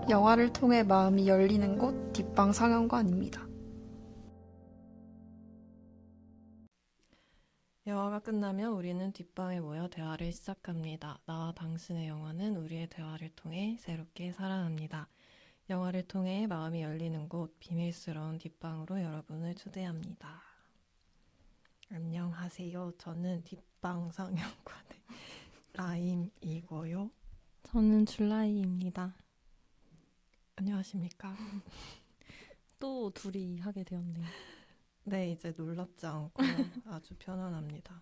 영화를 통해 마음이 열리는 곳 뒷방 상영관입니다. 영화가 끝나면 우리는 뒷방에 모여 대화를 시작합니다. 나와 당신의 영화는 우리의 대화를 통해 새롭게 살아납니다. 영화를 통해 마음이 열리는 곳 비밀스러운 뒷방으로 여러분을 초대합니다. 안녕하세요. 저는 뒷방 상영관의 라임이고요. 저는 줄라이입니다. 안녕하십니까? 또 둘이 하게 되었네요. 네, 이제 놀랍지 않고 아주 편안합니다.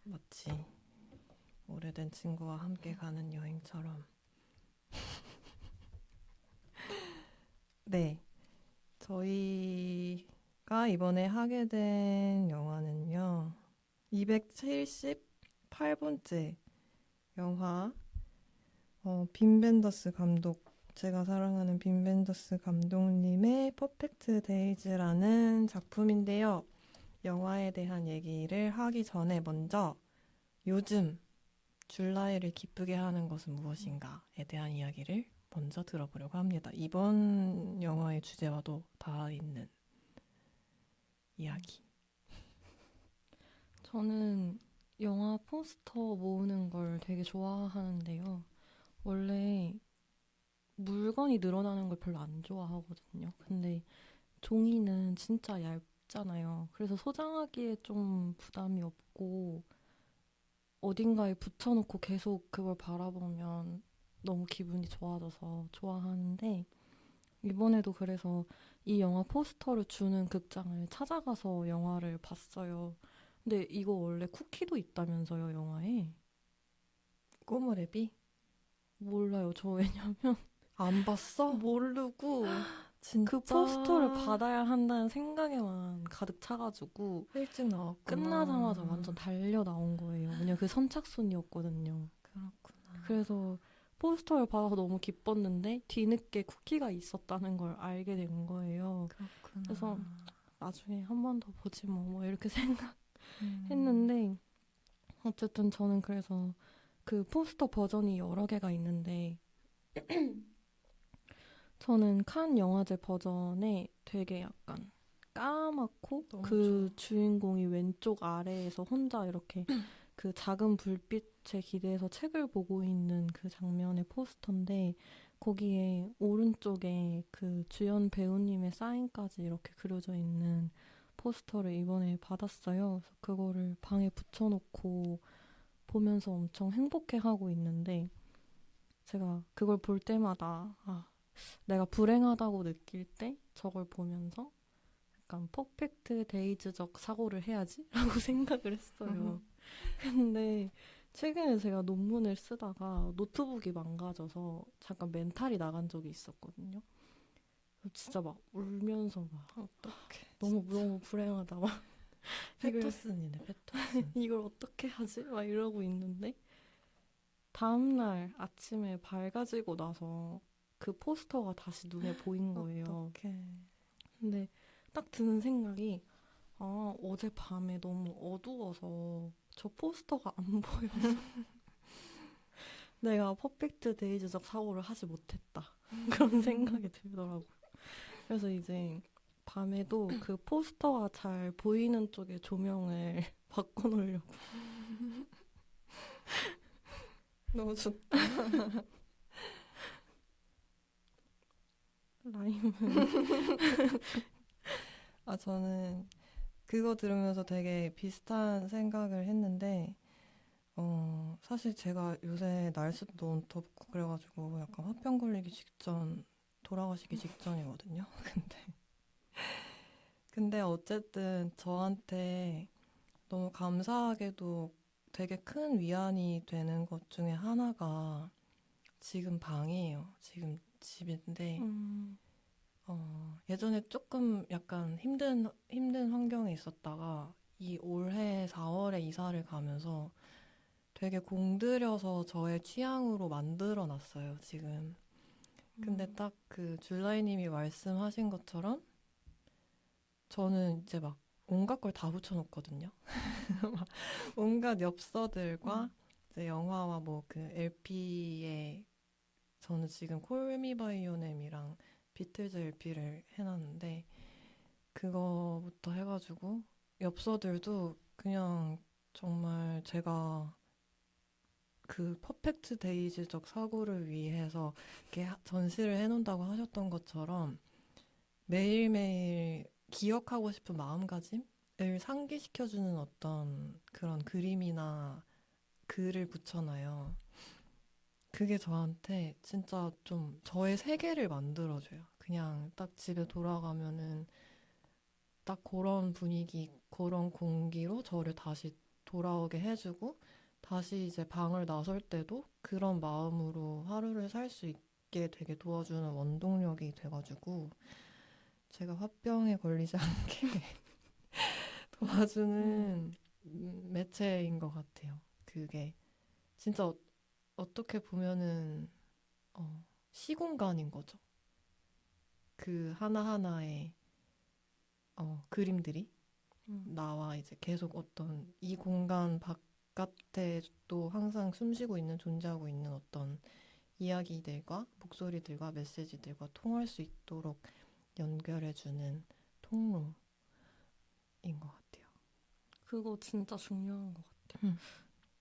마치 오래된 친구와 함께 가는 여행처럼. 네, 저희가 이번에 하게 된 영화는요, 278번째 영화, 빈 벤더스 감독, 제가 사랑하는 빈 벤더스 감독님의 퍼펙트 데이즈라는 작품인데요. 영화에 대한 얘기를 하기 전에 먼저 요즘 줄라이를 기쁘게 하는 것은 무엇인가에 대한 이야기를 먼저 들어보려고 합니다. 이번 영화의 주제와도 닿아 있는 이야기. 저는 영화 포스터 모으는 걸 되게 좋아하는데요. 원래 물건이 늘어나는 걸 별로 안 좋아하거든요. 근데 종이는 진짜 얇잖아요. 그래서 소장하기에 좀 부담이 없고 어딘가에 붙여놓고 계속 그걸 바라보면 너무 기분이 좋아져서 좋아하는데 이번에도 그래서 이 영화 포스터를 주는 극장을 찾아가서 영화를 봤어요. 근데 이거 원래 쿠키도 있다면서요, 영화에? 꼬물애비? 몰라요. 저 왜냐면 안 봤어? 모르고 진짜? 그 포스터를 받아야 한다는 생각에만 가득 차가지고 일찍 나왔구나. 끝나자마자 완전 달려 나온 거예요. 왜냐면 그 선착순이었거든요. 그렇구나. 그래서 포스터를 받아서 너무 기뻤는데 뒤늦게 쿠키가 있었다는 걸 알게 된 거예요. 그렇구나. 그래서 나중에 한 번 더 보지 뭐 이렇게 생각했는데 어쨌든 저는 그래서 그 포스터 버전이 여러 개가 있는데 저는 칸 영화제 버전에 되게 약간 까맣고 너무 그 좋아. 주인공이 왼쪽 아래에서 혼자 이렇게 그 작은 불빛에 기대서 책을 보고 있는 그 장면의 포스터인데 거기에 오른쪽에 그 주연 배우님의 사인까지 이렇게 그려져 있는 포스터를 이번에 받았어요. 그래서 그거를 방에 붙여놓고 보면서 엄청 행복해하고 있는데 제가 그걸 볼 때마다 내가 불행하다고 느낄 때 저걸 보면서 약간 퍼펙트 데이즈적 사고를 해야지? 라고 생각을 했어요. 근데 최근에 제가 논문을 쓰다가 노트북이 망가져서 잠깐 멘탈이 나간 적이 있었거든요. 진짜 막 울면서 막 어떡해. 너무 불행하다. 막 페토슨이네, 페토슨. 이걸 어떻게 하지? 막 이러고 있는데 다음날 아침에 밝아지고 나서 그 포스터가 다시 눈에 보인 거예요. 어떡해. 근데 딱 드는 생각이 어젯밤에 너무 어두워서 저 포스터가 안 보여서 내가 퍼펙트 데이즈적 사고를 하지 못했다. 그런 생각이 들더라고요. 그래서 이제 밤에도 그 포스터가 잘 보이는 쪽에 조명을 바꿔놓으려고. 너무 좋다. 라임은 저는 그거 들으면서 되게 비슷한 생각을 했는데, 사실 제가 요새 날씨도 너무 덥고 그래가지고 약간 화병 걸리기 직전, 돌아가시기 직전이거든요. 근데 어쨌든 저한테 너무 감사하게도 되게 큰 위안이 되는 것 중에 하나가 지금 방이에요. 지금 집인데, 예전에 조금 약간 힘든 환경에 있었다가 이 올해 4월에 이사를 가면서 되게 공들여서 저의 취향으로 만들어 놨어요, 지금. 근데 딱 그 줄라이님이 말씀하신 것처럼 저는 이제 막 온갖 걸 다 붙여놓거든요. 막 온갖 엽서들과 이제 영화와 뭐 그 LP의 저는 지금 콜미 바이 유 네임이랑 비틀즈 LP를 해놨는데 그거부터 해가지고 엽서들도 그냥 정말 제가 그 퍼펙트 데이즈적 사고를 위해서 이렇게 전시를 해놓는다고 하셨던 것처럼 매일매일 기억하고 싶은 마음가짐을 상기시켜주는 어떤 그런 그림이나 글을 붙여놔요. 그게 저한테 진짜 좀 저의 세계를 만들어줘요. 그냥 딱 집에 돌아가면은 딱 그런 분위기, 그런 공기로 저를 다시 돌아오게 해주고 다시 이제 방을 나설 때도 그런 마음으로 하루를 살 수 있게 되게 도와주는 원동력이 돼가지고 제가 화병에 걸리지 않게 도와주는 매체인 것 같아요. 그게 진짜 어떻게 보면은 시공간인 거죠. 그 하나하나의 그림들이 나와 이제 계속 어떤 이 공간 바깥에 또 항상 숨쉬고 있는 존재하고 있는 어떤 이야기들과 목소리들과 메시지들과 통할 수 있도록 연결해주는 통로인 것 같아요. 그거 진짜 중요한 것 같아요.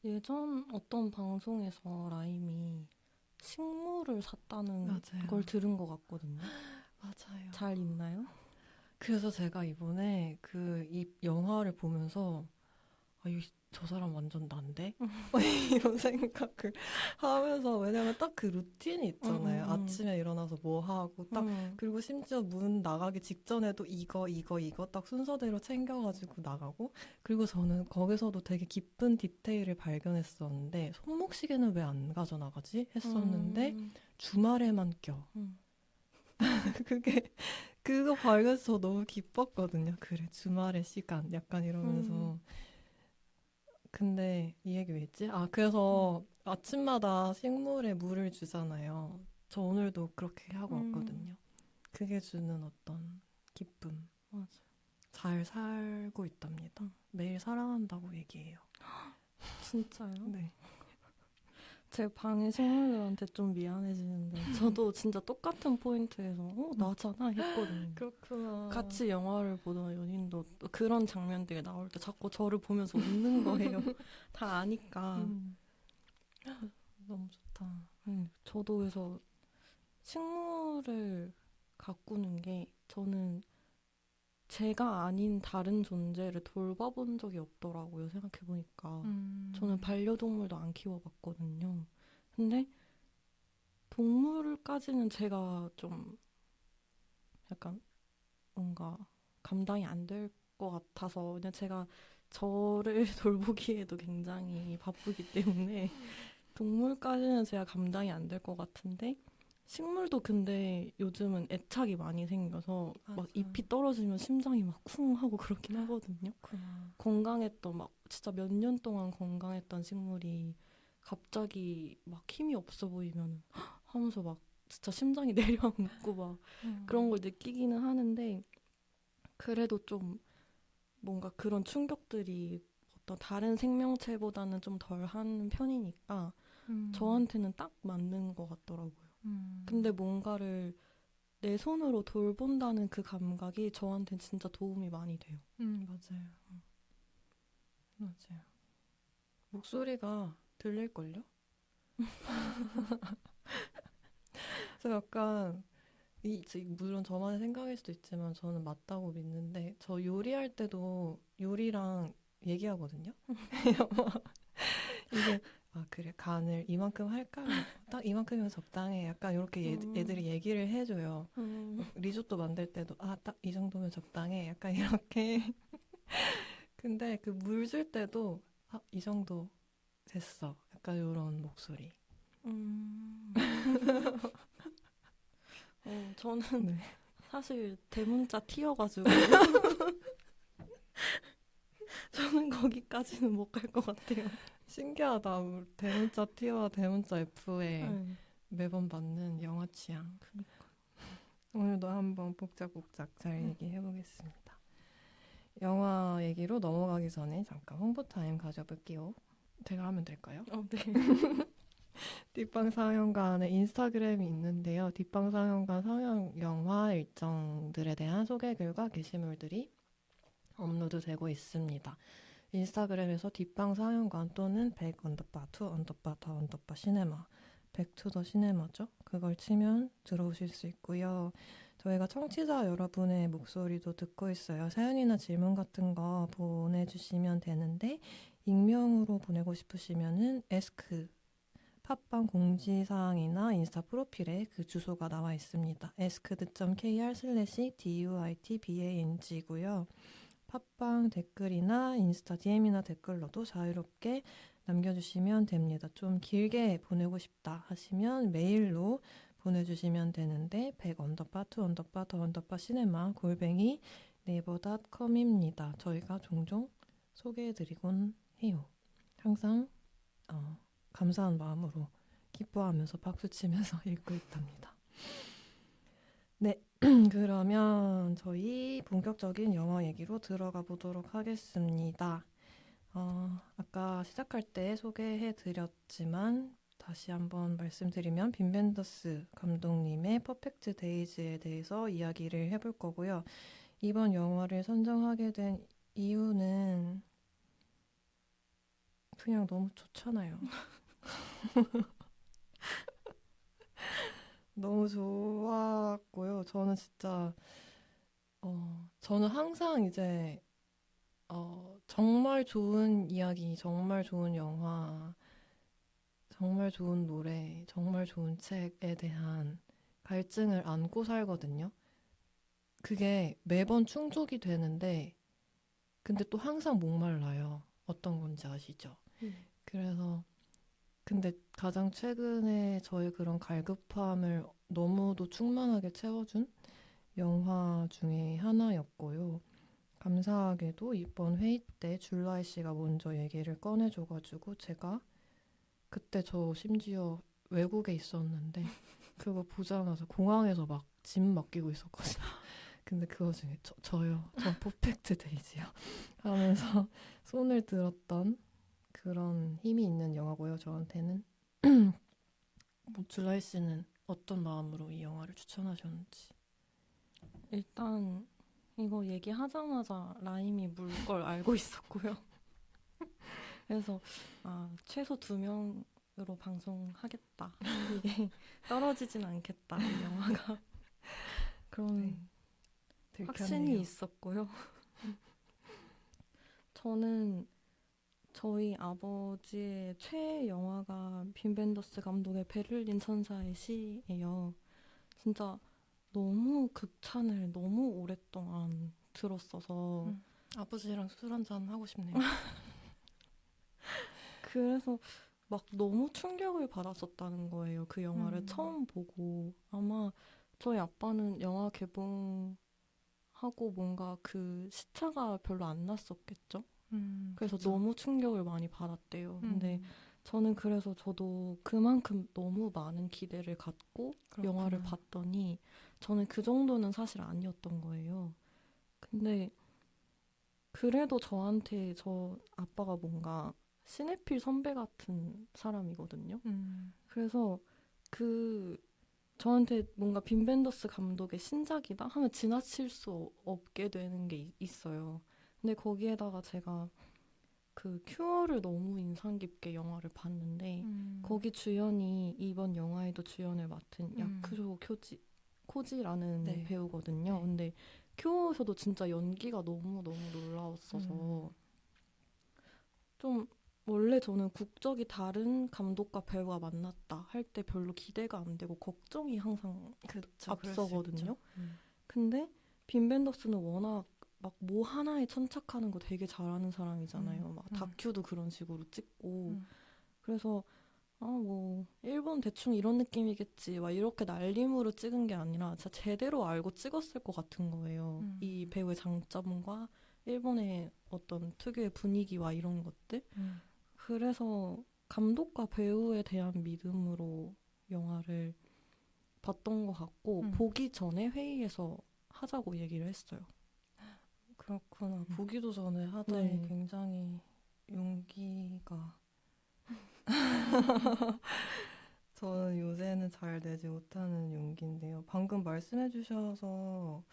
예전 어떤 방송에서 라임이 식물을 샀다는 맞아요. 걸 들은 것 같거든요. 맞아요. 잘 있나요? 그래서 제가 이번에 이 영화를 보면서 저 사람 완전 난데? 이런 생각을 하면서 왜냐면 딱 그 루틴이 있잖아요. 아침에 일어나서 뭐 하고 딱 그리고 심지어 문 나가기 직전에도 이거 딱 순서대로 챙겨가지고 나가고 그리고 저는 거기서도 되게 기쁜 디테일을 발견했었는데 손목시계는 왜 안 가져나가지? 했었는데 주말에만 껴. 그거 발견해서 저 너무 기뻤거든요. 그래 주말의 시간 약간 이러면서 근데 이 얘기 왜 했지? 그래서 아침마다 식물에 물을 주잖아요. 저 오늘도 그렇게 하고 왔거든요. 그게 주는 어떤 기쁨. 맞아요. 잘 살고 있답니다. 매일 사랑한다고 얘기해요. 진짜요? 네. 제 방의 식물들한테 좀 미안해지는데 저도 진짜 똑같은 포인트에서 나잖아 했거든요. 그렇구나. 같이 영화를 보던 연인도 또 그런 장면들이 나올 때 자꾸 저를 보면서 웃는 거예요. 다 아니까. 너무 좋다. 저도 그래서 식물을 가꾸는 게 저는 제가 아닌 다른 존재를 돌봐본 적이 없더라고요. 생각해보니까. 저는 반려동물도 안 키워봤거든요. 근데 동물까지는 제가 좀 약간 뭔가 감당이 안 될 것 같아서 그냥 제가 저를 돌보기에도 굉장히 바쁘기 때문에 동물까지는 제가 감당이 안 될 것 같은데 식물도 근데 요즘은 애착이 많이 생겨서 맞아. 막 잎이 떨어지면 심장이 막 쿵 하고 그렇긴 하거든요. 건강했던 막 진짜 몇 년 동안 건강했던 식물이 갑자기 막 힘이 없어 보이면 하면서 막 진짜 심장이 내려앉고 막 그런 걸 느끼기는 하는데 그래도 좀 뭔가 그런 충격들이 어떤 다른 생명체보다는 좀 덜한 편이니까 저한테는 딱 맞는 것 같더라고요. 근데 뭔가를 내 손으로 돌본다는 그 감각이 저한테는 진짜 도움이 많이 돼요. 맞아요. 맞아요. 목소리가 들릴걸요? 그래서 약간 물론 저만의 생각일 수도 있지만 저는 맞다고 믿는데 저 요리할 때도 요리랑 얘기하거든요. 이게 그래 간을 이만큼 할까? 딱 이만큼이면 적당해. 약간 이렇게 애들이 얘기를 해줘요. 리조또 만들 때도 딱 이 정도면 적당해. 약간 이렇게. 근데 그 물 줄 때도 이 정도 됐어. 약간 이런 목소리. 저는 네. 사실 대문자 T여가지고 저는 거기까지는 못 갈 것 같아요. 신기하다. 대문자 T와 대문자 F에 매번 맞는 영화 취향. 그러니까. 오늘도 한번 복작복작 잘 얘기해보겠습니다. 영화 얘기로 넘어가기 전에 잠깐 홍보 타임 가져볼게요. 제가 하면 될까요? 네. 뒷방상영관의 인스타그램이 있는데요. 뒷방상영관 상영 영화 일정들에 대한 소개글과 게시물들이 업로드되고 있습니다. 인스타그램에서 뒷방상영관 또는 백 언더바 투 언더바 더 언더바 시네마 백투 더 시네마죠. 그걸 치면 들어오실 수 있고요. 저희가 청취자 여러분의 목소리도 듣고 있어요. 사연이나 질문 같은 거 보내주시면 되는데 익명으로 보내고 싶으시면은 에스크 팟빵 공지사항이나 인스타 프로필에 그 주소가 나와 있습니다. asked.kr/duitbang고요. 팟빵 댓글이나 인스타 DM이나 댓글로도 자유롭게 남겨주시면 됩니다. 좀 길게 보내고 싶다 하시면 메일로 보내주시면 되는데 100 언더바 투 언더바 더 언더바 시네마 @ 네이버.com입니다. 저희가 종종 소개해드리곤 해요. 항상 감사한 마음으로 기뻐하면서 박수치면서 읽고 있답니다. 네, 그러면 저희 본격적인 영화 얘기로 들어가 보도록 하겠습니다. 아까 시작할 때 소개해드렸지만 다시 한번 말씀드리면 빈 벤더스 감독님의 퍼펙트 데이즈에 대해서 이야기를 해볼 거고요. 이번 영화를 선정하게 된 이유는 그냥 너무 좋잖아요. 너무 좋았고요. 저는 진짜 저는 항상 이제 정말 좋은 이야기, 정말 좋은 영화, 정말 좋은 노래, 정말 좋은 책에 대한 갈증을 안고 살거든요. 그게 매번 충족이 되는데 근데 또 항상 목말라요. 어떤 건지 아시죠? 그래서 근데 가장 최근에 저의 그런 갈급함을 너무도 충만하게 채워준 영화 중에 하나였고요. 감사하게도 이번 회의 때 줄라이 씨가 먼저 얘기를 꺼내줘가지고 제가 그때 저 심지어 외국에 있었는데 그거 보자마자 공항에서 막 짐 맡기고 있었거든요. 근데 그거 중에 저요. 전 퍼펙트 데이지요. 하면서 손을 들었던 그런 힘이 있는 영화고요. 저한테는. 줄라이 씨는 어떤 마음으로 이 영화를 추천하셨는지. 일단 이거 얘기하자마자 라임이 물 걸 알고 있었고요. 그래서 최소 2명으로 방송하겠다. 이게 떨어지진 않겠다. 이 영화가. 그런 확신이 있었고요. 저는 저희 아버지의 최애 영화가 빈 벤더스 감독의 베를린 천사의 시예요. 진짜 너무 극찬을 너무 오랫동안 들었어서 아버지랑 술 한잔 하고 싶네요. 그래서 막 너무 충격을 받았었다는 거예요. 그 영화를 처음 보고. 아마 저희 아빠는 영화 개봉하고 뭔가 그 시차가 별로 안 났었겠죠? 그래서 그쵸. 너무 충격을 많이 받았대요. 근데 저는 그래서 저도 그만큼 너무 많은 기대를 갖고 그렇구나. 영화를 봤더니 저는 그 정도는 사실 아니었던 거예요. 근데 그래도 저한테 저 아빠가 뭔가 시네필 선배 같은 사람이거든요. 그래서 저한테 뭔가 빈 벤더스 감독의 신작이다 하면 지나칠 수 없게 되는 게 있어요. 근데 거기에다가 제가 그 큐어를 너무 인상 깊게 영화를 봤는데 거기 주연이 이번 영화에도 주연을 맡은 야쿠조 코지라는 네. 배우거든요. 네. 근데 큐어에서도 진짜 연기가 너무너무 놀라웠어서 좀 원래 저는 국적이 다른 감독과 배우가 만났다 할 때 별로 기대가 안 되고 걱정이 항상 그쵸, 앞서거든요. 근데 빈 벤더스는 워낙 막 뭐 하나에 천착하는 거 되게 잘하는 사람이잖아요. 막 다큐도 그런 식으로 찍고 그래서 뭐 일본 대충 이런 느낌이겠지 막 이렇게 날림으로 찍은 게 아니라 진짜 제대로 알고 찍었을 것 같은 거예요. 이 배우의 장점과 일본의 어떤 특유의 분위기와 이런 것들. 그래서 감독과 배우에 대한 믿음으로 영화를 봤던 것 같고 보기 전에 회의에서 하자고 얘기를 했어요. 그렇구나. 보기도 전에 하다니 네. 굉장히 용기가 저는 요새는 잘 내지 못하는 용기인데요. 방금 말씀해 주셔서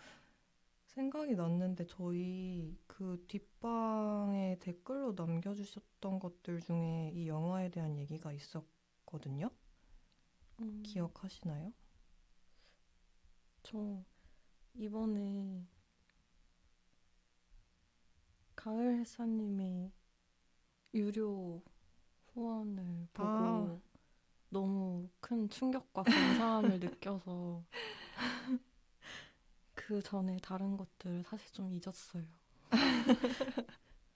생각이 났는데 저희 그 뒷방에 댓글로 남겨주셨던 것들 중에 이 영화에 대한 얘기가 있었거든요. 기억하시나요? 저 이번에 가을 햇사님의 유료 후원을 보고 아. 너무 큰 충격과 감사함을 느껴서 그 전에 다른 것들 사실 좀 잊었어요.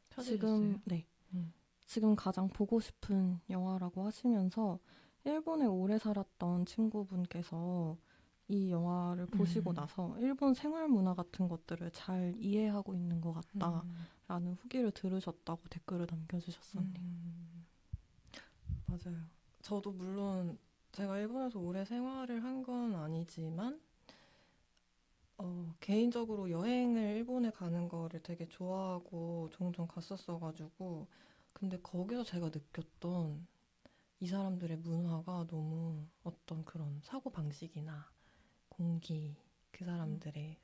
찾으셨어요? 네. 음. 지금 가장 보고 싶은 영화라고 하시면서 일본에 오래 살았던 친구분께서 이 영화를 보시고 나서 일본 생활 문화 같은 것들을 잘 이해하고 있는 것 같다라는 후기를 들으셨다고 댓글을 남겨주셨었네요. 맞아요. 저도 물론 제가 일본에서 오래 생활을 한 건 아니지만 개인적으로 여행을 일본에 가는 거를 되게 좋아하고 종종 갔었어가지고 근데 거기서 제가 느꼈던 이 사람들의 문화가 너무 어떤 그런 사고방식이나 공기, 그 사람들의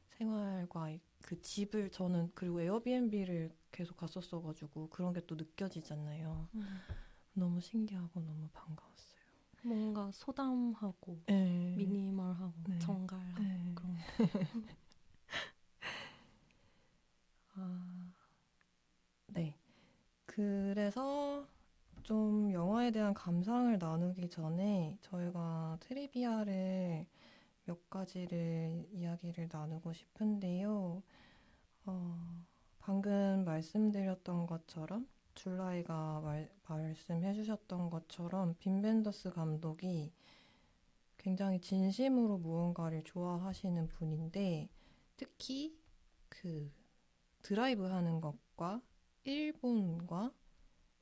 생활과 그 집을 저는 그리고 에어비앤비를 계속 갔었어가지고 그런 게 또 느껴지잖아요. 너무 신기하고 너무 반가웠어요. 뭔가 소담하고 네. 미니멀하고 네. 정갈하고 네. 그런 네. 그래서 좀 영화에 대한 감상을 나누기 전에 저희가 트리비아를 몇 가지를 이야기를 나누고 싶은데요. 방금 말씀드렸던 것처럼 줄라이가 말씀해 주셨던 것처럼 빈 벤더스 감독이 굉장히 진심으로 무언가를 좋아하시는 분인데 특히 그 드라이브 하는 것과 일본과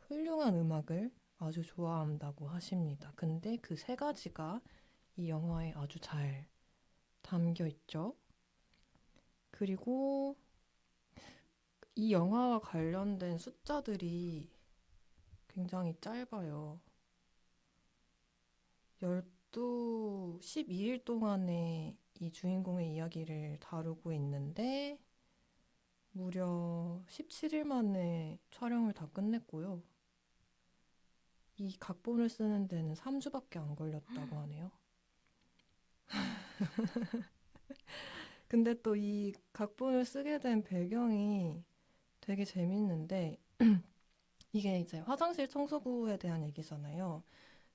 훌륭한 음악을 아주 좋아한다고 하십니다. 근데 그 세 가지가 이 영화에 아주 잘 담겨 있죠. 그리고 이 영화와 관련된 숫자들이 굉장히 짧아요. 12일 동안에 이 주인공의 이야기를 다루고 있는데 무려 17일 만에 촬영을 다 끝냈고요. 이 각본을 쓰는 데는 3주밖에 안 걸렸다고 하네요. 근데 또 이 각본을 쓰게 된 배경이 되게 재밌는데 이게 이제 화장실 청소부에 대한 얘기잖아요.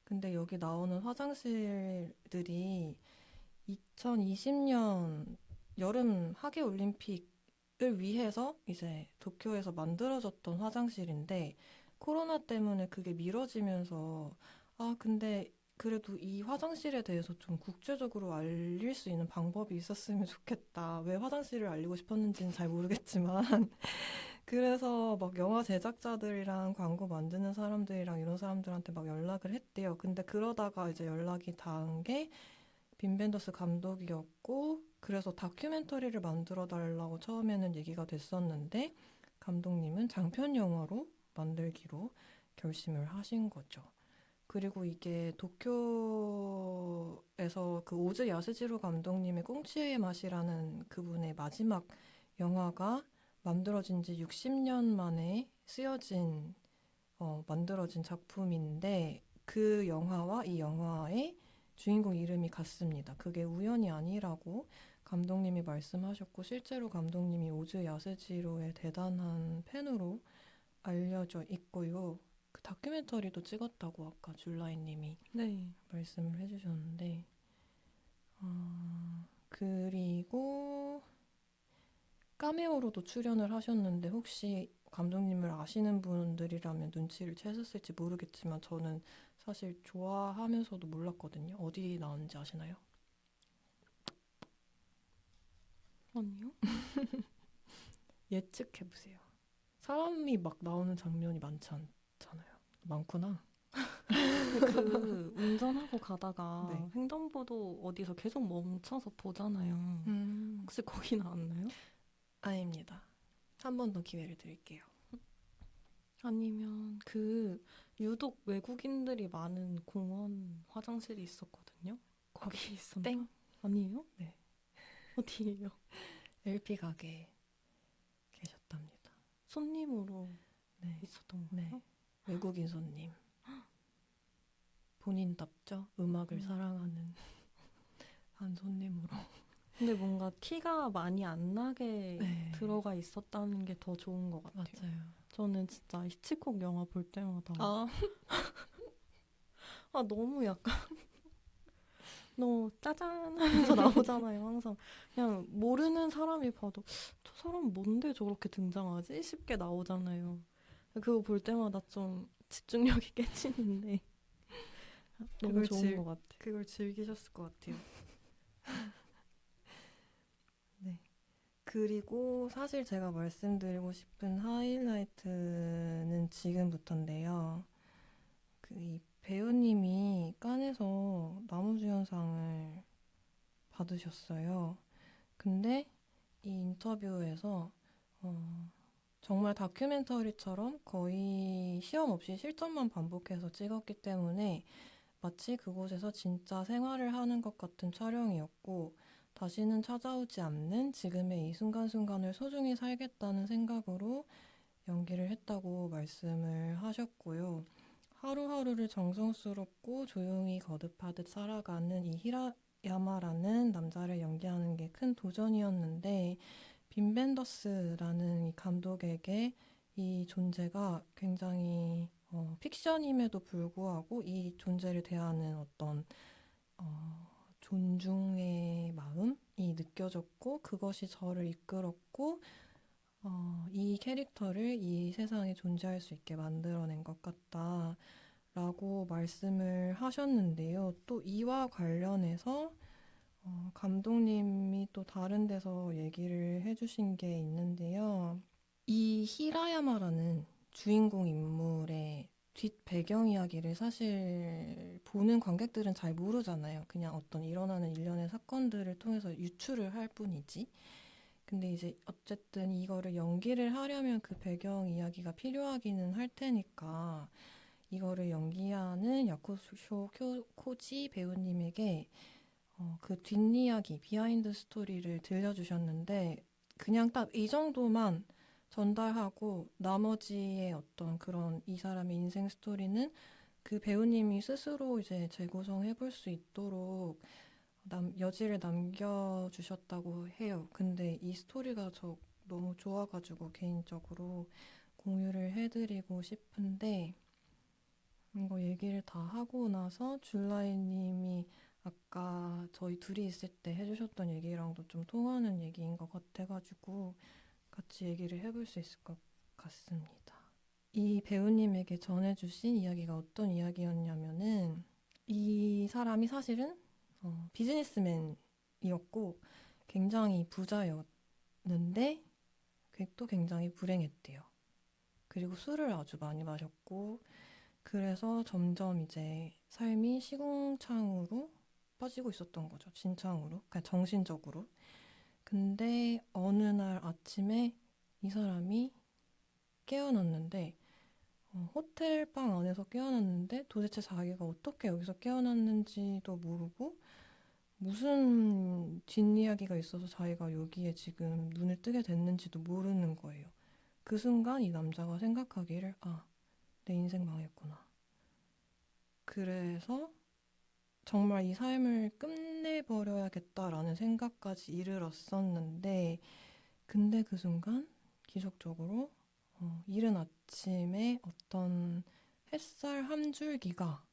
근데 여기 나오는 화장실들이 2020년 여름 하계 올림픽을 위해서 이제 도쿄에서 만들어졌던 화장실인데 코로나 때문에 그게 미뤄지면서 근데 그래도 이 화장실에 대해서 좀 국제적으로 알릴 수 있는 방법이 있었으면 좋겠다. 왜 화장실을 알리고 싶었는지는 잘 모르겠지만 그래서 막 영화 제작자들이랑 광고 만드는 사람들이랑 이런 사람들한테 막 연락을 했대요. 근데 그러다가 이제 연락이 닿은 게 빈 벤더스 감독이었고 그래서 다큐멘터리를 만들어 달라고 처음에는 얘기가 됐었는데 감독님은 장편 영화로 만들기로 결심을 하신 거죠. 그리고 이게 도쿄에서 그 오즈 야스지로 감독님의 꽁치의 맛이라는 그분의 마지막 영화가 만들어진 지 60년 만에 만들어진 작품인데 그 영화와 이 영화의 주인공 이름이 같습니다. 그게 우연이 아니라고 감독님이 말씀하셨고 실제로 감독님이 오즈 야스지로의 대단한 팬으로 알려져 있고요. 그 다큐멘터리도 찍었다고 아까 줄라이님이 말씀을 해주셨는데 그리고 카메오로도 출연을 하셨는데 혹시 감독님을 아시는 분들이라면 눈치를 채셨을지 모르겠지만 저는 사실 좋아하면서도 몰랐거든요. 어디 나오는지 아시나요? 아니요? 예측해보세요. 사람이 막 나오는 장면이 많지 않잖아요. 많구나. 그 운전하고 가다가 네. 횡단보도 어디서 계속 멈춰서 보잖아요. 혹시 거기 나왔나요? 아닙니다. 한 번 더 기회를 드릴게요. 아니면 유독 외국인들이 많은 공원 화장실이 있었거든요. 거기 있었나? 땡. 아니에요? 네. 어디예요? LP 가게에 계셨답니다. 손님으로 네. 있었던 네. 거예요? 외국인 손님. 본인답죠? 음악을 사랑하는 한 손님으로. 근데 뭔가 티가 많이 안 나게 네. 들어가 있었다는 게 더 좋은 것 같아요. 맞아요. 저는 진짜 히치콕 영화 볼 때마다 아, 너무 약간 너무 짜잔 하면서 나오잖아요. 항상 그냥 모르는 사람이 봐도 저 사람 뭔데 저렇게 등장하지? 쉽게 나오잖아요. 그거 볼 때마다 좀 집중력이 깨지는데 너무 그걸 좋은 것 같아요. 그걸 즐기셨을 것 같아요. 네. 그리고 사실 제가 말씀드리고 싶은 하이라이트는 지금부터인데요. 이 배우님이 칸에서 나무주연상을 받으셨어요. 근데 이 인터뷰에서 정말 다큐멘터리처럼 거의 시험 없이 실전만 반복해서 찍었기 때문에 마치 그곳에서 진짜 생활을 하는 것 같은 촬영이었고 다시는 찾아오지 않는 지금의 이 순간순간을 소중히 살겠다는 생각으로 연기를 했다고 말씀을 하셨고요. 하루하루를 정성스럽고 조용히 거듭하듯 살아가는 이 히라야마라는 남자를 연기하는 게 큰 도전이었는데 빈 벤더스라는 이 감독에게 이 존재가 굉장히 픽션임에도 불구하고 이 존재를 대하는 어떤 존중의 마음이 느껴졌고 그것이 저를 이끌었고 이 캐릭터를 이 세상에 존재할 수 있게 만들어낸 것 같다라고 말씀을 하셨는데요. 또 이와 관련해서 감독님이 또 다른 데서 얘기를 해주신 게 있는데요. 이 히라야마라는 주인공 인물의 뒷 배경 이야기를 사실 보는 관객들은 잘 모르잖아요. 그냥 어떤 일어나는 일련의 사건들을 통해서 유추를 할 뿐이지. 근데 이제 어쨌든 이거를 연기를 하려면 그 배경 이야기가 필요하기는 할 테니까 이거를 연기하는 야쿠쇼 코지 배우님에게 그 뒷이야기, 비하인드 스토리를 들려주셨는데 그냥 딱 이 정도만 전달하고 나머지의 어떤 그런 이 사람의 인생 스토리는 그 배우님이 스스로 이제 재구성해 볼 수 있도록 여지를 남겨주셨다고 해요. 근데 이 스토리가 저 너무 좋아가지고 개인적으로 공유를 해드리고 싶은데 이거 얘기를 다 하고 나서 줄라이님이 아까 저희 둘이 있을 때 해주셨던 얘기랑도 좀 통하는 얘기인 것 같아가지고 같이 얘기를 해볼 수 있을 것 같습니다. 이 배우님에게 전해주신 이야기가 어떤 이야기였냐면은 이 사람이 사실은 비즈니스맨이었고 굉장히 부자였는데 또 굉장히 불행했대요. 그리고 술을 아주 많이 마셨고 그래서 점점 이제 삶이 시궁창으로 빠지고 있었던 거죠. 진창으로. 그냥 정신적으로. 근데 어느 날 아침에 이 사람이 깨어났는데 호텔 방 안에서 깨어났는데 도대체 자기가 어떻게 여기서 깨어났는지도 모르고 무슨 뒷이야기가 있어서 자기가 여기에 지금 눈을 뜨게 됐는지도 모르는 거예요. 그 순간 이 남자가 생각하기를 내 인생 망했구나. 그래서 정말 이 삶을 끝내버려야겠다라는 생각까지 이르렀었는데 근데 그 순간 기적적으로 이른 아침에 어떤 햇살 한 줄기가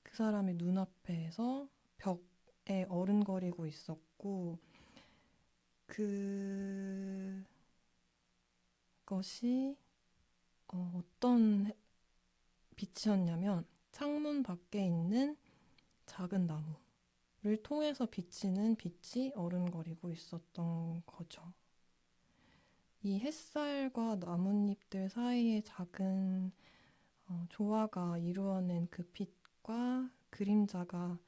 그 사람의 눈앞에서 벽에 어른거리고 있었고 그것이 어떤 빛이었냐면 창문 밖에 있는 작은 나무를 통해서 비치는 빛이 어른거리고 있었던 거죠. 이 햇살과 나뭇잎들 사이에 작은 조화가 이루어낸 그 빛과 그림자가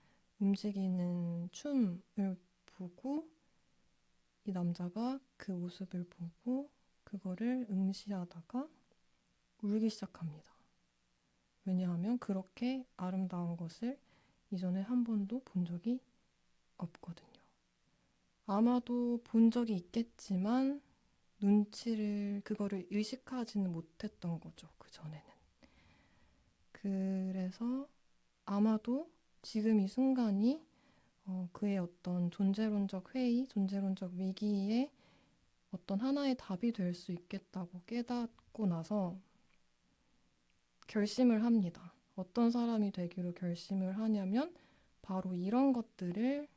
움직이는 춤을 보고 이 남자가 그 모습을 보고 그거를 응시하다가 울기 시작합니다. 왜냐하면 그렇게 아름다운 것을 이전에 한 번도 본 적이 없거든요. 아마도 본 적이 있겠지만 그거를 의식하지는 못했던 거죠. 그 전에는. 그래서 아마도 지금 이 순간이 그의 어떤 존재론적 회의, 존재론적 위기에 어떤 하나의 답이 될 수 있겠다고 깨닫고 나서 결심을 합니다. 어떤 사람이 되기로 결심을 하냐면 바로 이런 것들을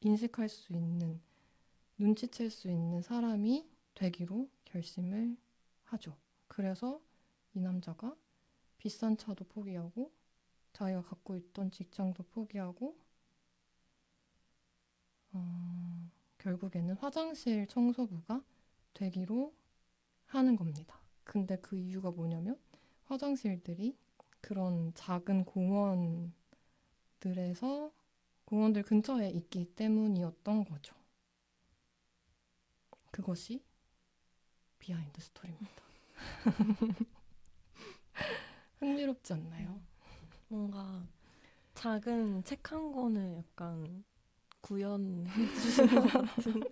인식할 수 있는, 눈치챌 수 있는 사람이 되기로 결심을 하죠. 그래서 이 남자가 비싼 차도 포기하고 자기가 갖고 있던 직장도 포기하고 결국에는 화장실 청소부가 되기로 하는 겁니다. 근데 그 이유가 뭐냐면 화장실들이 그런 작은 공원들 근처에 있기 때문이었던 거죠. 그것이 비하인드 스토리입니다. 흥미롭지 않나요? 뭔가 작은 책 한 권을 약간 구현해 주신 것 같은.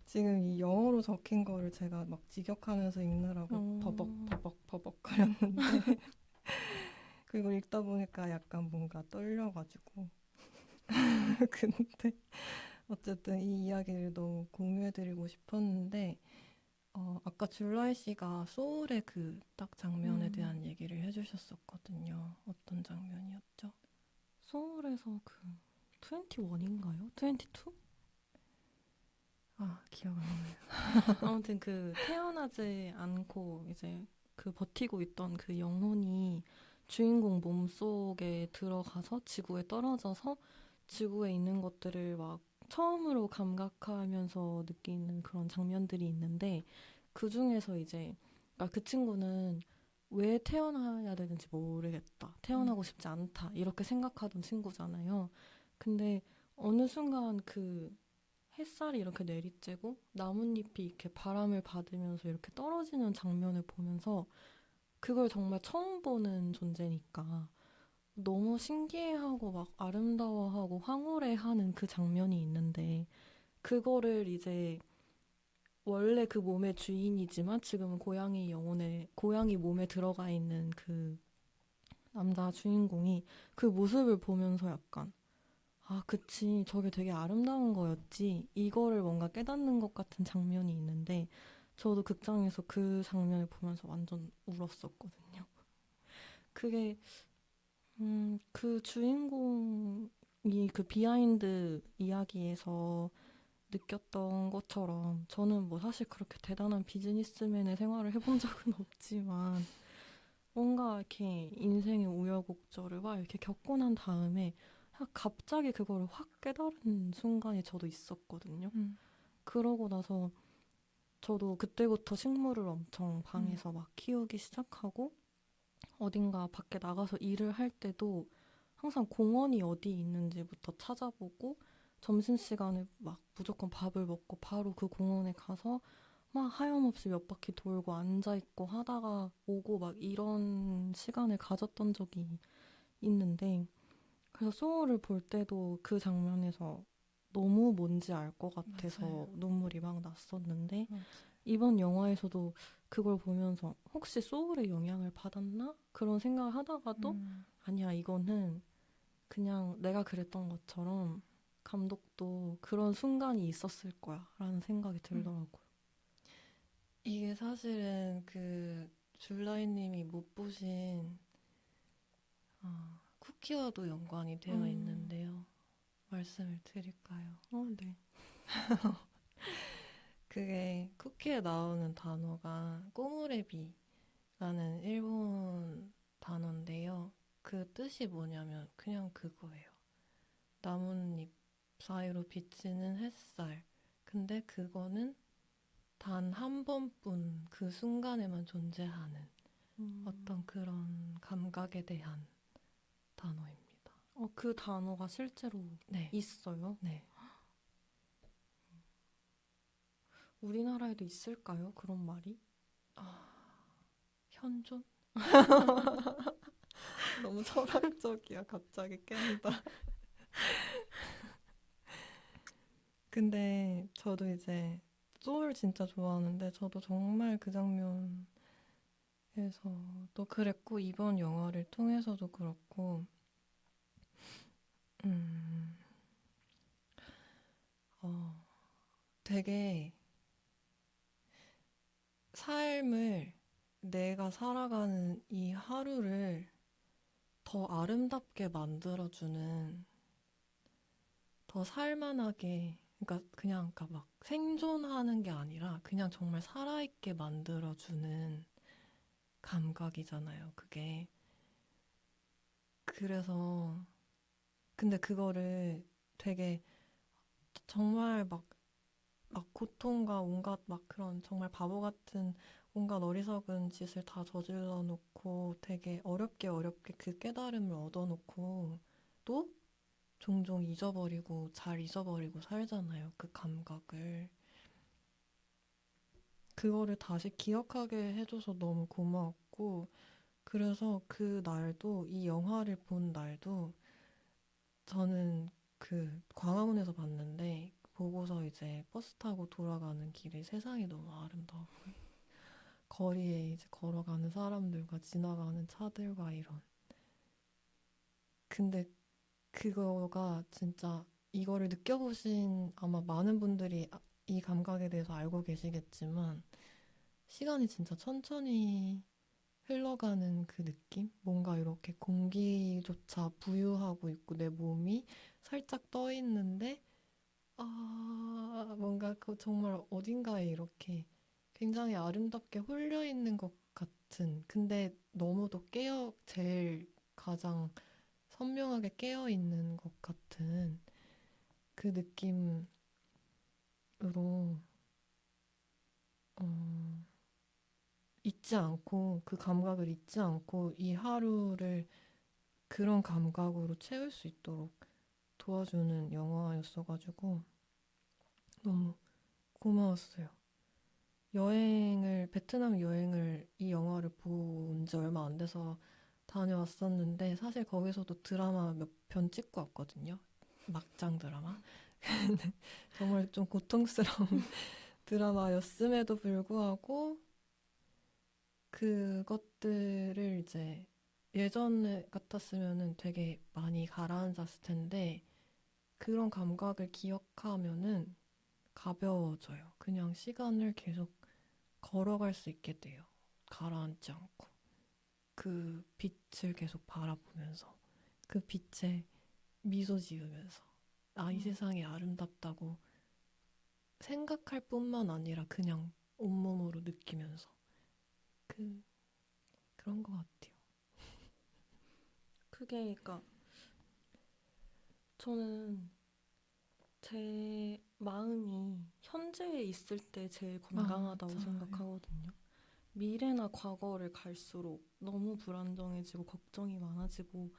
지금 이 영어로 적힌 거를 제가 막 직역하면서 읽느라고 버벅 거렸는데 그리고 읽다 보니까 약간 뭔가 떨려가지고 근데 어쨌든 이 이야기를 너무 공유해드리고 싶었는데 아까 줄라이 씨가 소울의 그 딱 장면에 대한 얘기를 해주셨었거든요. 어떤 장면이었죠? 소울에서 그 21인가요? 22? 아, 기억 안 나요. 아무튼 그 태어나지 않고 이제 그 버티고 있던 그 영혼이 주인공 몸속에 들어가서 지구에 떨어져서 지구에 있는 것들을 막 처음으로 감각하면서 느끼는 그런 장면들이 있는데 그 중에서 이제 그러니까 그 친구는 왜 태어나야 되는지 모르겠다. 태어나고 싶지 않다. 이렇게 생각하던 친구잖아요. 근데 어느 순간 그 햇살이 이렇게 내리쬐고 나뭇잎이 이렇게 바람을 받으면서 이렇게 떨어지는 장면을 보면서 그걸 정말 처음 보는 존재니까 너무 신기해하고 막 아름다워하고 황홀해하는 그 장면이 있는데 그거를 이제 원래 그 몸의 주인이지만 지금은 고양이 몸에 들어가 있는 그 남자 주인공이 그 모습을 보면서 약간 아, 그치. 저게 되게 아름다운 거였지. 이거를 뭔가 깨닫는 것 같은 장면이 있는데, 저도 극장에서 그 장면을 보면서 완전 울었었거든요. 그게, 그 주인공이 그 비하인드 이야기에서 느꼈던 것처럼, 저는 뭐 사실 그렇게 대단한 비즈니스맨의 생활을 해본 적은 없지만, 뭔가 이렇게 인생의 우여곡절을 막 이렇게 겪고 난 다음에 갑자기 그거를 확 깨달은 순간이 저도 있었거든요. 그러고 나서 저도 그때부터 식물을 엄청 방에서 막 키우기 시작하고 어딘가 밖에 나가서 일을 할 때도 항상 공원이 어디 있는지부터 찾아보고 점심시간에 막 무조건 밥을 먹고 바로 그 공원에 가서 막 하염없이 몇 바퀴 돌고 앉아있고 하다가 오고 막 이런 시간을 가졌던 적이 있는데 그래서 소울을 볼 때도 그 장면에서 너무 뭔지 알 것 같아서 맞아요. 눈물이 막 났었는데 맞아요. 이번 영화에서도 그걸 보면서 혹시 소울의 영향을 받았나? 그런 생각을 하다가도 아니야, 이거는 그냥 내가 그랬던 것처럼 감독도 그런 순간이 있었을 거야 라는 생각이 들더라고요. 이게 사실은 그 줄라이님이 못 보신 쿠키와도 연관이 되어 있는데요. 말씀을 드릴까요? 네. 그게 쿠키에 나오는 단어가 꼬무레비라는 일본 단어인데요. 그 뜻이 뭐냐면 그냥 그거예요. 나뭇잎 사이로 비치는 햇살. 근데 그거는 단 한 번뿐 그 순간에만 존재하는 어떤 그런 감각에 대한 단어입니다. 그 단어가 실제로 네. 있어요? 네. 우리나라에도 있을까요? 그런 말이? 현존? 너무 철학적이야. 갑자기 깬다. 근데 저도 이제 소울 진짜 좋아하는데 저도 정말 그 장면에서 또 그랬고 이번 영화를 통해서도 그렇고 음, 어, 되게 삶을 내가 살아가는 이 하루를 더 아름답게 만들어주는 더 살만하게 그러니까 그냥 그러니까 막 생존하는 게 아니라 그냥 정말 살아있게 만들어주는 감각이잖아요, 그게. 그래서 근데 그거를 되게 정말 막 고통과 온갖 막 그런 정말 바보 같은 온갖 어리석은 짓을 다 저질러 놓고 되게 어렵게 그 깨달음을 얻어 놓고 또 종종 잊어버리고 잘 잊어버리고 살잖아요. 그 감각을. 그거를 다시 기억하게 해줘서 너무 고마웠고 그래서 그 날도 이 영화를 본 날도 저는 그 광화문에서 봤는데 보고서 이제 버스 타고 돌아가는 길에 세상이 너무 아름다워. 거리에 이제 걸어가는 사람들과 지나가는 차들과 이런. 근데 그거가 진짜 이거를 느껴보신 아마 많은 분들이 이 감각에 대해서 알고 계시겠지만 시간이 진짜 천천히 흘러가는 그 느낌? 뭔가 이렇게 공기조차 부유하고 있고 내 몸이 살짝 떠 있는데 뭔가 그 정말 어딘가에 이렇게 굉장히 아름답게 홀려 있는 것 같은 근데 너무도 제일 가장 선명하게 깨어 있는 것 같은 그 느낌으로 어, 잊지 않고 그 감각을 잊지 않고 이 하루를 그런 감각으로 채울 수 있도록 도와주는 영화였어가지고 너무 고마웠어요. 베트남 여행을 이 영화를 본 지 얼마 안 돼서 다녀왔었는데 사실 거기서도 드라마 몇 편 찍고 왔거든요. 막장 드라마. 정말 좀 고통스러운 드라마였음에도 불구하고 그것들을 이제 예전에 같았으면은 되게 많이 가라앉았을 텐데 그런 감각을 기억하면은 가벼워져요. 그냥 시간을 계속 걸어갈 수 있게 돼요. 가라앉지 않고. 그 빛을 계속 바라보면서 그 빛에 미소 지으면서 이 세상이 아름답다고 생각할 뿐만 아니라 그냥 온몸으로 느끼면서 그 그런 것 같아요. 그게 그러니까 저는 제 마음이 현재에 있을 때 제일 건강하다고 맞아요. 생각하거든요. 미래나 과거를 갈수록 너무 불안정해지고 걱정이 많아지고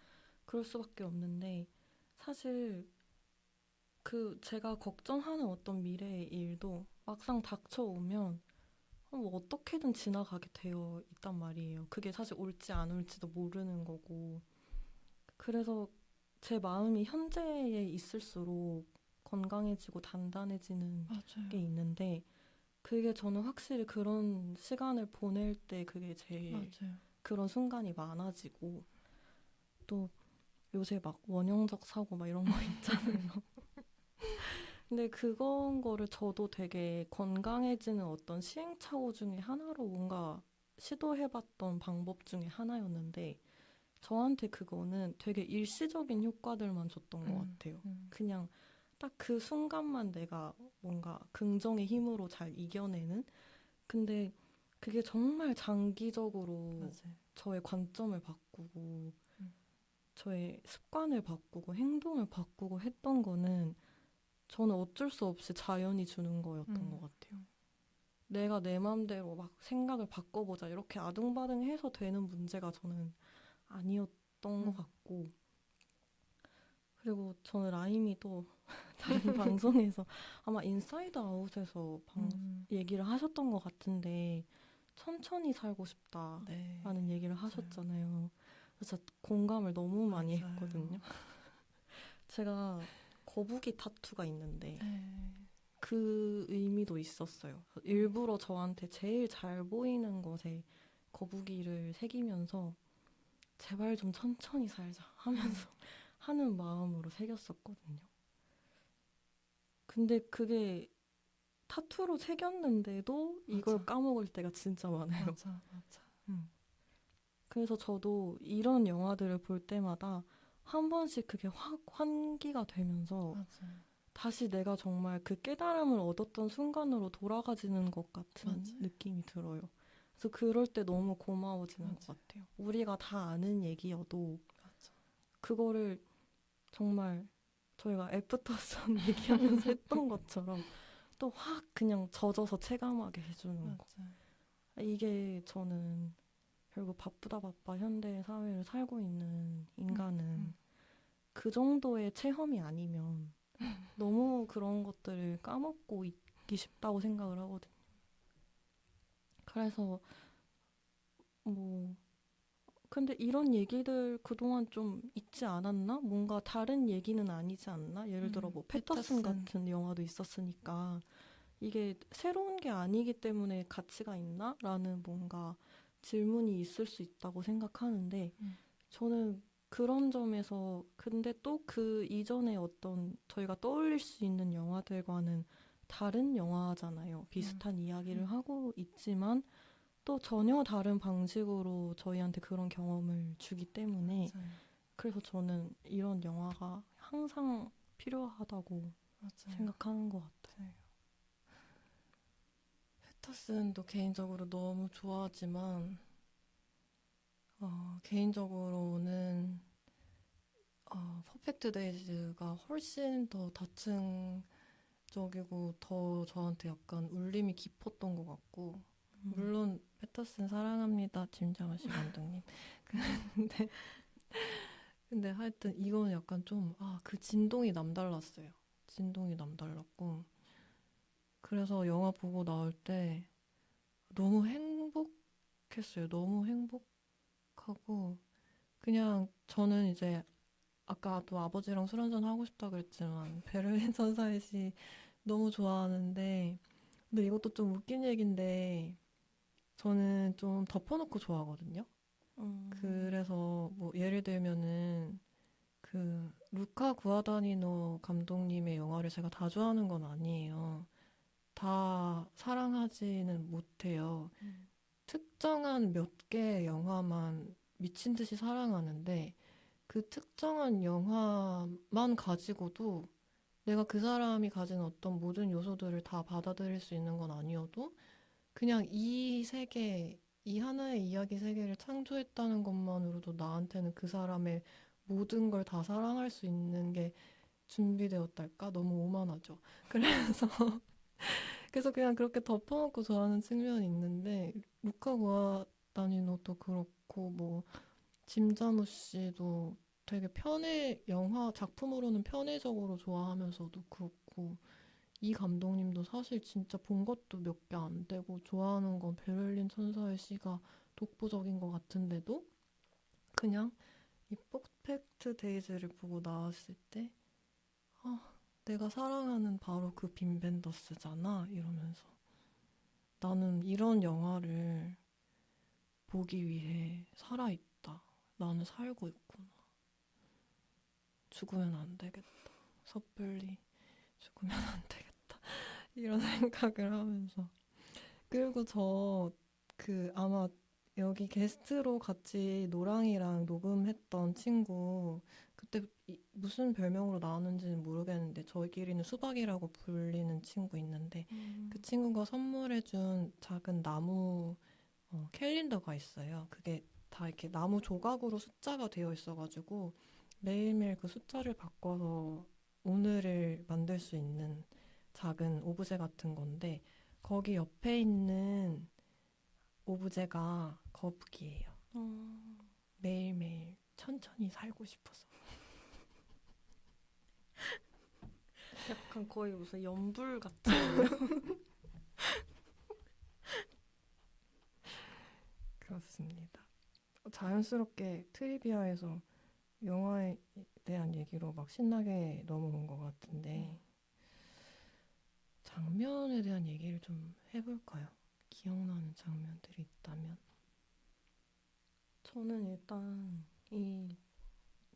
그럴 수밖에 없는데 사실 그 제가 걱정하는 어떤 미래의 일도 막상 닥쳐오면 뭐 어떻게든 지나가게 되어 있단 말이에요. 그게 사실 올지 안 올지도 모르는 거고. 그래서 제 마음이 현재에 있을수록 건강해지고 단단해지는 게 맞아요. 있는데 그게 저는 확실히 그런 시간을 보낼 때 그게 제일 맞아요. 그런 순간이 많아지고 또 요새 막 원형적 사고 막 이런 거 있잖아요. 근데 그건 거를 저도 되게 건강해지는 어떤 시행착오 중에 하나로 뭔가 시도해봤던 방법 중에 하나였는데 저한테 그거는 되게 일시적인 효과들만 줬던 것 같아요. 그냥 딱 그 순간만 내가 뭔가 긍정의 힘으로 잘 이겨내는? 근데 그게 정말 장기적으로 맞아요. 저의 관점을 바꾸고 음. 저의 습관을 바꾸고 행동을 바꾸고 했던 거는 저는 어쩔 수 없이 자연이 주는 거였던 것 같아요. 내가 내 맘대로 막 생각을 바꿔보자 이렇게 아등바등해서 되는 문제가 저는 아니었던 것 같고 그리고 저는 라임이 또 다른 방송에서 아마 인사이드 아웃에서 얘기를 하셨던 것 같은데 천천히 살고 싶다라는 네. 얘기를 하셨잖아요. 그래서 공감을 너무 많이 맞아요. 했거든요. 제가 거북이 타투가 있는데 네. 그 의미도 있었어요. 일부러 저한테 제일 잘 보이는 것에 거북이를 새기면서 제발 좀 천천히 살자 하면서 하는 마음으로 새겼었거든요. 근데 그게 타투로 새겼는데도 이걸 맞아. 까먹을 때가 진짜 많아요. 맞아, 맞아. 그래서 저도 이런 영화들을 볼 때마다 한 번씩 그게 확 환기가 되면서 맞아. 다시 내가 정말 그 깨달음을 얻었던 순간으로 돌아가지는 것 같은 맞아요. 느낌이 들어요. 그래서 그럴 때 너무 고마워지는 맞아요. 것 같아요. 우리가 다 아는 얘기여도 맞아. 그거를 정말 저희가 애프터선 얘기하면서 했던 것처럼 또 확 그냥 젖어서 체감하게 해주는 거. 맞아. 이게 저는 결국 바쁘다 바빠 현대 사회를 살고 있는 인간은 그 정도의 체험이 아니면 너무 그런 것들을 까먹고 있기 쉽다고 생각을 하거든요. 그래서 뭐 근데 이런 얘기들 그동안 좀 있지 않았나? 뭔가 다른 얘기는 아니지 않나? 예를 들어 뭐 패터슨 같은 영화도 있었으니까 이게 새로운 게 아니기 때문에 가치가 있나? 라는 뭔가 질문이 있을 수 있다고 생각하는데 저는 그런 점에서 근데 또 그 이전에 어떤 저희가 떠올릴 수 있는 영화들과는 다른 영화잖아요. 비슷한 이야기를 하고 있지만 또 전혀 다른 방식으로 저희한테 그런 경험을 주기 때문에 맞아요. 그래서 저는 이런 영화가 항상 필요하다고 맞아요. 생각하는 것 같아요. 맞아요. 패터슨도 개인적으로 너무 좋아하지만 개인적으로는 퍼펙트 데이즈가 훨씬 더 다층적이고 더 저한테 약간 울림이 깊었던 것 같고 물론 패터슨 사랑합니다. 짐 자머시 감독님. 근데 근데 하여튼 이거는 약간 좀 그 진동이 남달랐어요. 진동이 남달랐고 그래서 영화 보고 나올 때 너무 행복했어요. 너무 행복하고 그냥 저는 이제 아까도 아버지랑 술 한잔 하고 싶다 그랬지만 베를린 선사의 시 너무 좋아하는데 근데 이것도 좀 웃긴 얘기인데 저는 좀 덮어놓고 좋아하거든요. 그래서 뭐 예를 들면은 그 루카 구아다니노 감독님의 영화를 제가 다 좋아하는 건 아니에요. 다 사랑하지는 못해요. 특정한 몇 개의 영화만 미친 듯이 사랑하는데 그 특정한 영화만 가지고도 내가 그 사람이 가진 어떤 모든 요소들을 다 받아들일 수 있는 건 아니어도 그냥 이 세계, 이 하나의 이야기 세계를 창조했다는 것만으로도 나한테는 그 사람의 모든 걸 다 사랑할 수 있는 게 준비되었달까? 너무 오만하죠. 그래서 그래서 그냥 그렇게 덮어놓고 좋아하는 측면이 있는데 루카 구아다니노도 그렇고 뭐 짐자무 씨도 되게 영화 작품으로는 편의적으로 좋아하면서도 그렇고 이 감독님도 사실 진짜 본 것도 몇 개 안 되고 좋아하는 건 베를린 천사의 시가 독보적인 것 같은데도 그냥 이 퍼펙트 데이즈를 보고 나왔을 때 내가 사랑하는 바로 그 빈 벤더스잖아 이러면서 나는 이런 영화를 보기 위해 살아있다. 나는 살고 있구나. 죽으면 안 되겠다. 섣불리 죽으면 안 되겠다. 이런 생각을 하면서. 그리고 아마 여기 게스트로 같이 노랑이랑 녹음했던 친구, 그때 무슨 별명으로 나왔는지는 모르겠는데, 저희끼리는 수박이라고 불리는 친구 있는데, 그 친구가 선물해준 작은 나무 캘린더가 있어요. 그게 다 이렇게 나무 조각으로 숫자가 되어 있어가지고 매일매일 그 숫자를 바꿔서 오늘을 만들 수 있는 작은 오브제 같은 건데 거기 옆에 있는 오브제가 거북이에요. 매일매일 천천히 살고 싶어서. 약간 거의 무슨 연불 같은 그렇습니다. 자연스럽게 트리비아에서 영화에 대한 얘기로 막 신나게 넘어온 것 같은데 장면에 대한 얘기를 좀 해볼까요? 기억나는 장면들이 있다면? 저는 일단 이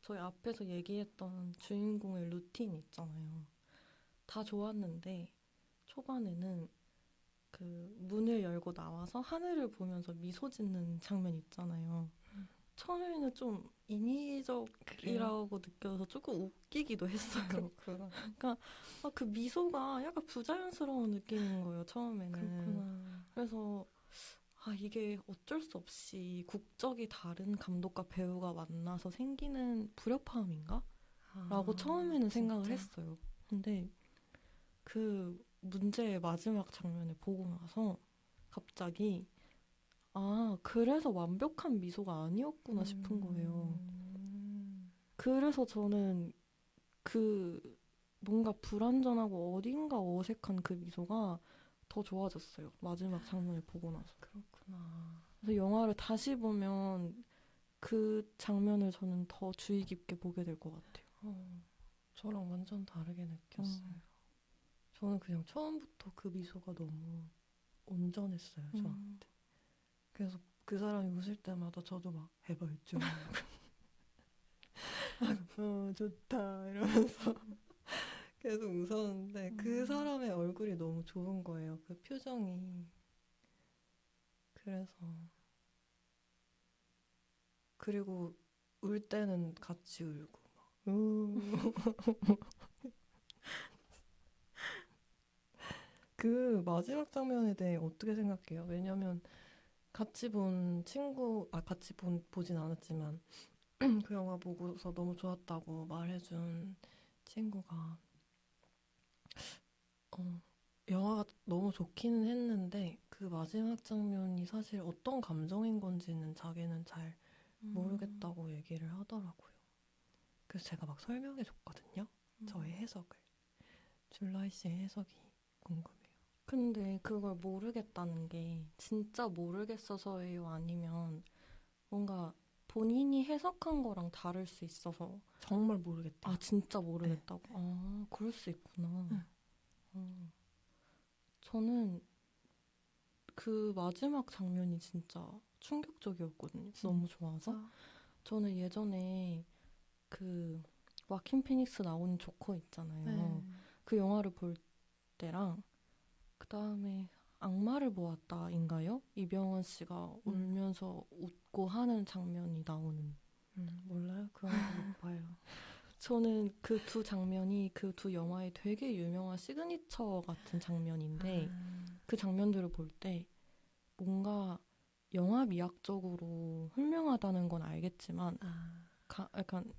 저희 앞에서 얘기했던 주인공의 루틴 있잖아요. 다 좋았는데 초반에는 그 문을 열고 나와서 하늘을 보면서 미소 짓는 장면 있잖아요. 처음에는 좀 인위적이라고 느껴서 조금 웃기기도 했어요. 그렇구나. 그 미소가 약간 부자연스러운 느낌인 거예요, 처음에는. 그렇구나. 그래서 이게 어쩔 수 없이 국적이 다른 감독과 배우가 만나서 생기는 불협화음인가? 라고 처음에는 생각을 진짜. 했어요. 근데 그 문제의 마지막 장면을 보고 나서 갑자기 그래서 완벽한 미소가 아니었구나 싶은 거예요. 그래서 저는 그 뭔가 불완전하고 어딘가 어색한 그 미소가 더 좋아졌어요. 마지막 장면을 보고 나서. 그렇구나. 그래서 영화를 다시 보면 그 장면을 저는 더 주의 깊게 보게 될 것 같아요. 저랑 완전 다르게 느꼈어요. 저는 그냥 처음부터 그 미소가 너무 온전했어요, 저한테. 그래서 그 사람이 웃을 때마다 저도 막 해발죠. 좋다 이러면서 계속 웃었는데 그 사람의 얼굴이 너무 좋은 거예요. 그 표정이. 그래서 그리고 울 때는 같이 울고 막. 그 마지막 장면에 대해 어떻게 생각해요? 왜냐면 같이 본 친구, 보진 않았지만 그 영화 보고서 너무 좋았다고 말해준 친구가 영화가 너무 좋기는 했는데 그 마지막 장면이 사실 어떤 감정인 건지는 자기는 잘 모르겠다고 얘기를 하더라고요. 그래서 제가 막 설명해 줬거든요. 저의 해석을. 줄라이 씨의 해석이 궁금해요. 근데 그걸 모르겠다는 게 진짜 모르겠어서예요? 아니면 뭔가 본인이 해석한 거랑 다를 수 있어서 정말 모르겠대요. 진짜 모르겠다고? 그럴 수 있구나. 저는 그 마지막 장면이 진짜 충격적이었거든요. 너무 좋아서. 저는 예전에 그 와킨 피닉스 나오는 조커 있잖아요. 그 영화를 볼 때랑 그 다음에 악마를 보았다인가요? 이병헌 씨가 울면서 웃고 하는 장면이 나오는. 몰라요? 그런 거 못 봐요. 저는 그 두 장면이 그 두 영화의 되게 유명한 시그니처 같은 장면인데 그 장면들을 볼 때 뭔가 영화 미학적으로 훌륭하다는 건 알겠지만 약간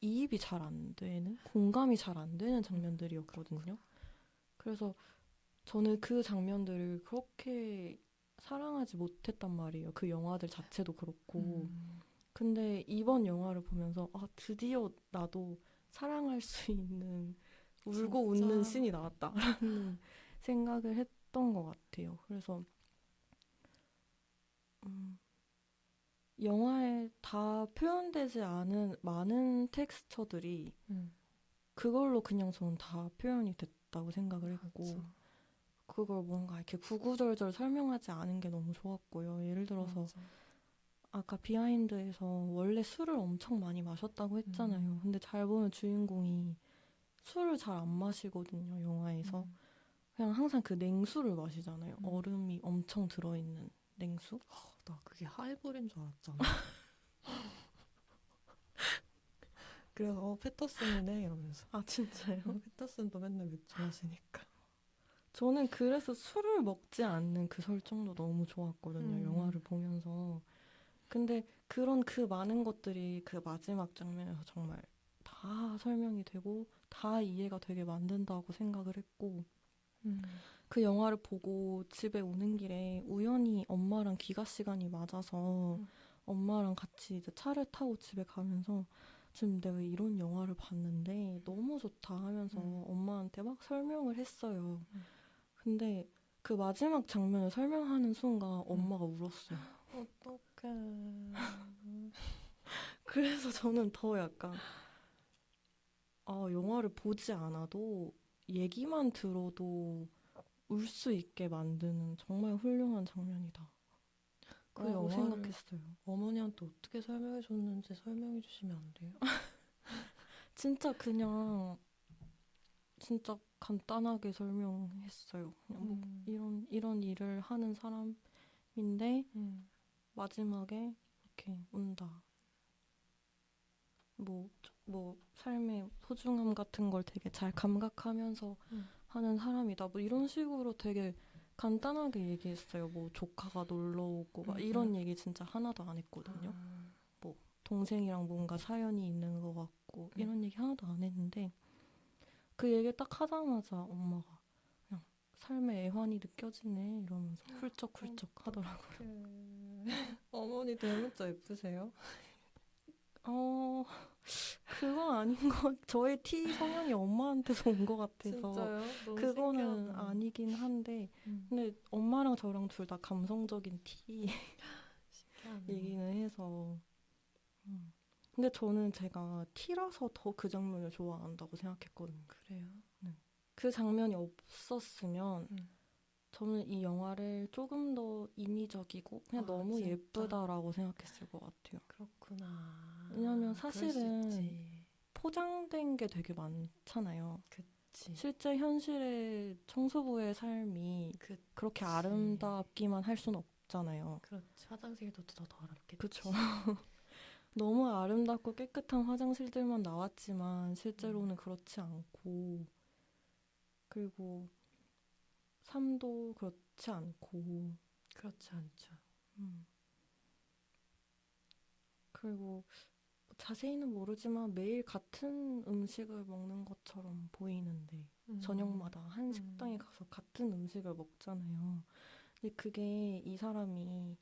이입이 잘 안 되는, 공감이 잘 안 되는 장면들이었거든요. 그래서 저는 그 장면들을 그렇게 사랑하지 못했단 말이에요. 그 영화들 자체도 그렇고. 근데 이번 영화를 보면서 드디어 나도 사랑할 수 있는 울고 진짜. 웃는 씬이 나왔다라는 생각을 했던 것 같아요. 그래서 영화에 다 표현되지 않은 많은 텍스처들이 그걸로 그냥 저는 다 표현이 됐다고 생각을 했고 그렇죠. 그걸 뭔가 이렇게 구구절절 설명하지 않은 게 너무 좋았고요. 예를 들어서 맞아. 아까 비하인드에서 원래 술을 엄청 많이 마셨다고 했잖아요. 근데 잘 보면 주인공이 술을 잘 안 마시거든요, 영화에서. 그냥 항상 그 냉수를 마시잖아요. 얼음이 엄청 들어있는 냉수. 나 그게 하이볼인 줄 알았잖아. 그래서 패터슨이네 이러면서. 진짜요? 패터슨도 맨날 맥주 마시니까. 저는 그래서 술을 먹지 않는 그 설정도 너무 좋았거든요, 영화를 보면서. 근데 그런 그 많은 것들이 그 마지막 장면에서 정말 다 설명이 되고 다 이해가 되게 만든다고 생각을 했고 그 영화를 보고 집에 오는 길에 우연히 엄마랑 귀가 시간이 맞아서 엄마랑 같이 이제 차를 타고 집에 가면서 지금 내가 이런 영화를 봤는데 너무 좋다 하면서 엄마한테 막 설명을 했어요. 근데 그 마지막 장면을 설명하는 순간 엄마가 울었어요. 어떡해. 그래서 저는 더 약간 영화를 보지 않아도 얘기만 들어도 울 수 있게 만드는 정말 훌륭한 장면이다. 그 라고 영화를 생각했어요. 어머니한테 어떻게 설명해 줬는지 설명해 주시면 안 돼요? 진짜 그냥 진짜 간단하게 설명했어요. 그냥 뭐 이런 일을 하는 사람인데 마지막에 이렇게 운다. 뭐 삶의 소중함 같은 걸 되게 잘 감각하면서 하는 사람이다. 뭐 이런 식으로 되게 간단하게 얘기했어요. 뭐 조카가 놀러 오고 막 이런 얘기 진짜 하나도 안 했거든요. 뭐 동생이랑 뭔가 사연이 있는 것 같고 이런 얘기 하나도 안 했는데 그 얘기 딱 하자마자 엄마가 그냥 삶의 애환이 느껴지네 이러면서 훌쩍훌쩍 하더라고요. 어머니 대문자 예쁘세요? 그건 아닌 저의 T 성향이 엄마한테서 온 것 같아서 진짜요? 너무 그거는 신기하다. 아니긴 한데 근데 엄마랑 저랑 둘 다 감성적인 T 신기하네. 얘기는 해서 근데 저는 제가 T라서 더 그 장면을 좋아한다고 생각했거든요. 그래요? 그 장면이 없었으면 저는 이 영화를 조금 더 인위적이고 그냥 너무 진짜? 예쁘다라고 생각했을 것 같아요. 그렇구나. 왜냐면 그럴 수 사실은 있지. 포장된 게 되게 많잖아요. 그치. 실제 현실의 청소부의 삶이 그치. 그렇게 아름답기만 할 수는 없잖아요. 그렇지. 화장실도 더 더럽겠지. 그쵸. 너무 아름답고 깨끗한 화장실들만 나왔지만 실제로는 그렇지 않고 그리고 삶도 그렇지 않고 그렇지 않죠. 그리고 자세히는 모르지만 매일 같은 음식을 먹는 것처럼 보이는데 저녁마다 한 식당에 가서 같은 음식을 먹잖아요. 근데 그게 이 사람이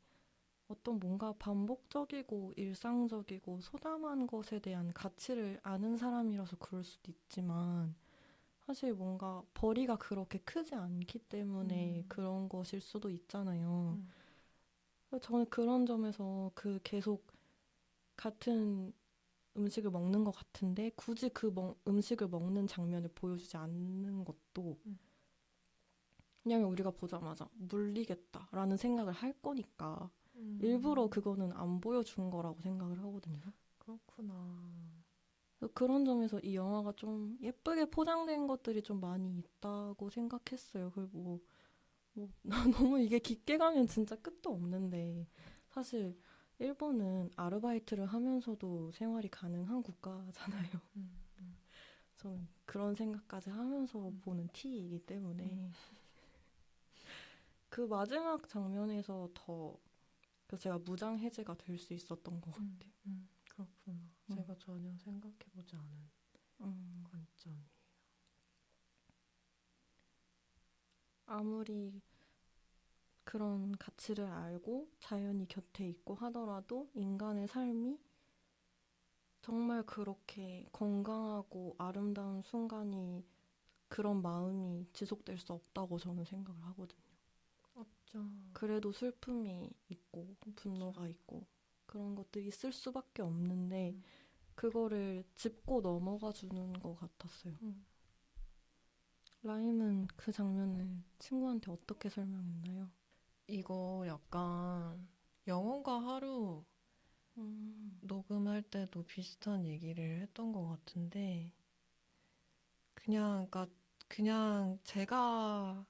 어떤 뭔가 반복적이고 일상적이고 소담한 것에 대한 가치를 아는 사람이라서 그럴 수도 있지만 사실 뭔가 벌이가 그렇게 크지 않기 때문에 그런 것일 수도 있잖아요. 그래서 저는 그런 점에서 그 계속 같은 음식을 먹는 것 같은데 굳이 그 음식을 먹는 장면을 보여주지 않는 것도 왜냐면 우리가 보자마자 물리겠다라는 생각을 할 거니까 일부러 그거는 안 보여준 거라고 생각을 하거든요. 그렇구나. 그래서 그런 점에서 이 영화가 좀 예쁘게 포장된 것들이 좀 많이 있다고 생각했어요. 그리고 너무 이게 깊게 가면 진짜 끝도 없는데 사실 일본은 아르바이트를 하면서도 생활이 가능한 국가잖아요. 저는 그런 생각까지 하면서 보는 T이기 때문에 그 마지막 장면에서 더 그래서 제가 무장 해제가 될 수 있었던 것 같아요. 그렇구나. 제가 전혀 생각해보지 않은 관점이에요. 아무리 그런 가치를 알고 자연이 곁에 있고 하더라도 인간의 삶이 정말 그렇게 건강하고 아름다운 순간이 그런 마음이 지속될 수 없다고 저는 생각을 하거든요. 없죠. 그래도 슬픔이 있고 분노가 있고 그런 것들이 있을 수밖에 없는데 그거를 짚고 넘어가 주는 것 같았어요. 라임은 그 장면을 친구한테 어떻게 설명했나요? 이거 약간 영혼과 하루 녹음할 때도 비슷한 얘기를 했던 것 같은데 그러니까 그냥 제가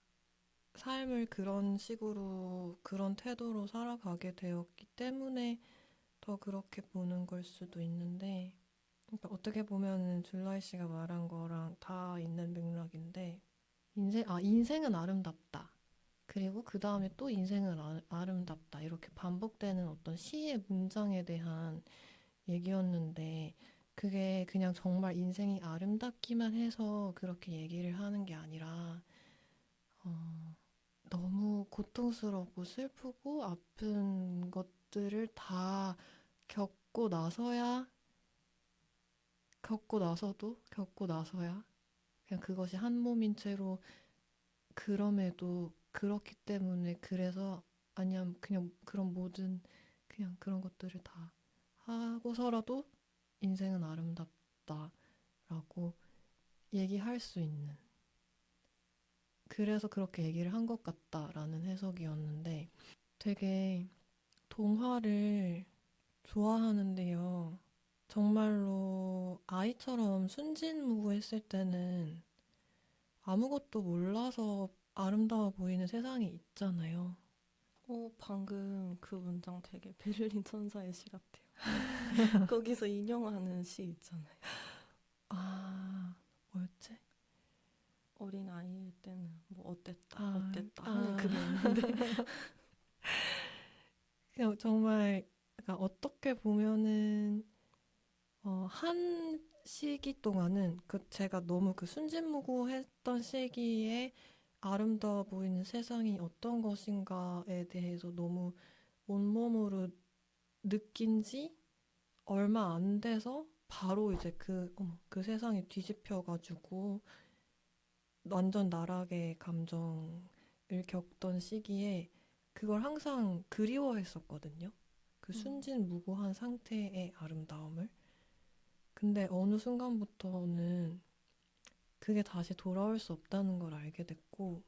삶을 그런 식으로 그런 태도로 살아가게 되었기 때문에 더 그렇게 보는 걸 수도 있는데 그러니까 어떻게 보면은 줄라이 씨가 말한 거랑 다 있는 맥락인데 인생은 아름답다. 그리고 그 다음에 또 인생은 아름답다. 이렇게 반복되는 어떤 시의 문장에 대한 얘기였는데 그게 그냥 정말 인생이 아름답기만 해서 그렇게 얘기를 하는 게 아니라 너무 고통스럽고 슬프고 아픈 것들을 다 겪고 나서야 겪고 나서야 그냥 그것이 한 몸인 채로 그럼에도 그렇기 때문에 그래서 아니면 그냥 그런 모든 그냥 그런 것들을 다 하고서라도 인생은 아름답다라고 얘기할 수 있는, 그래서 그렇게 얘기를 한 것 같다라는 해석이었는데, 되게 동화를 좋아하는데요. 정말로 아이처럼 순진무구했을 때는 아무것도 몰라서 아름다워 보이는 세상이 있잖아요. 방금 그 문장 되게 베를린 천사의 시 같아요. 거기서 인용하는 시 있잖아요. 뭐였지? 어린 아이일 때는 뭐 어땠다 아, 어땠다 아. 하는 그게 있는데 그냥 정말 그러니까 어떻게 보면은 한 시기 동안은 제가 너무 그 순진무구했던 시기에 아름다워 보이는 세상이 어떤 것인가에 대해서 너무 온몸으로 느낀 지 얼마 안 돼서 바로 이제 그 세상이 뒤집혀가지고 완전 나락의 감정을 겪던 시기에 그걸 항상 그리워했었거든요. 그 순진무구한 상태의 아름다움을. 근데 어느 순간부터는 그게 다시 돌아올 수 없다는 걸 알게 됐고,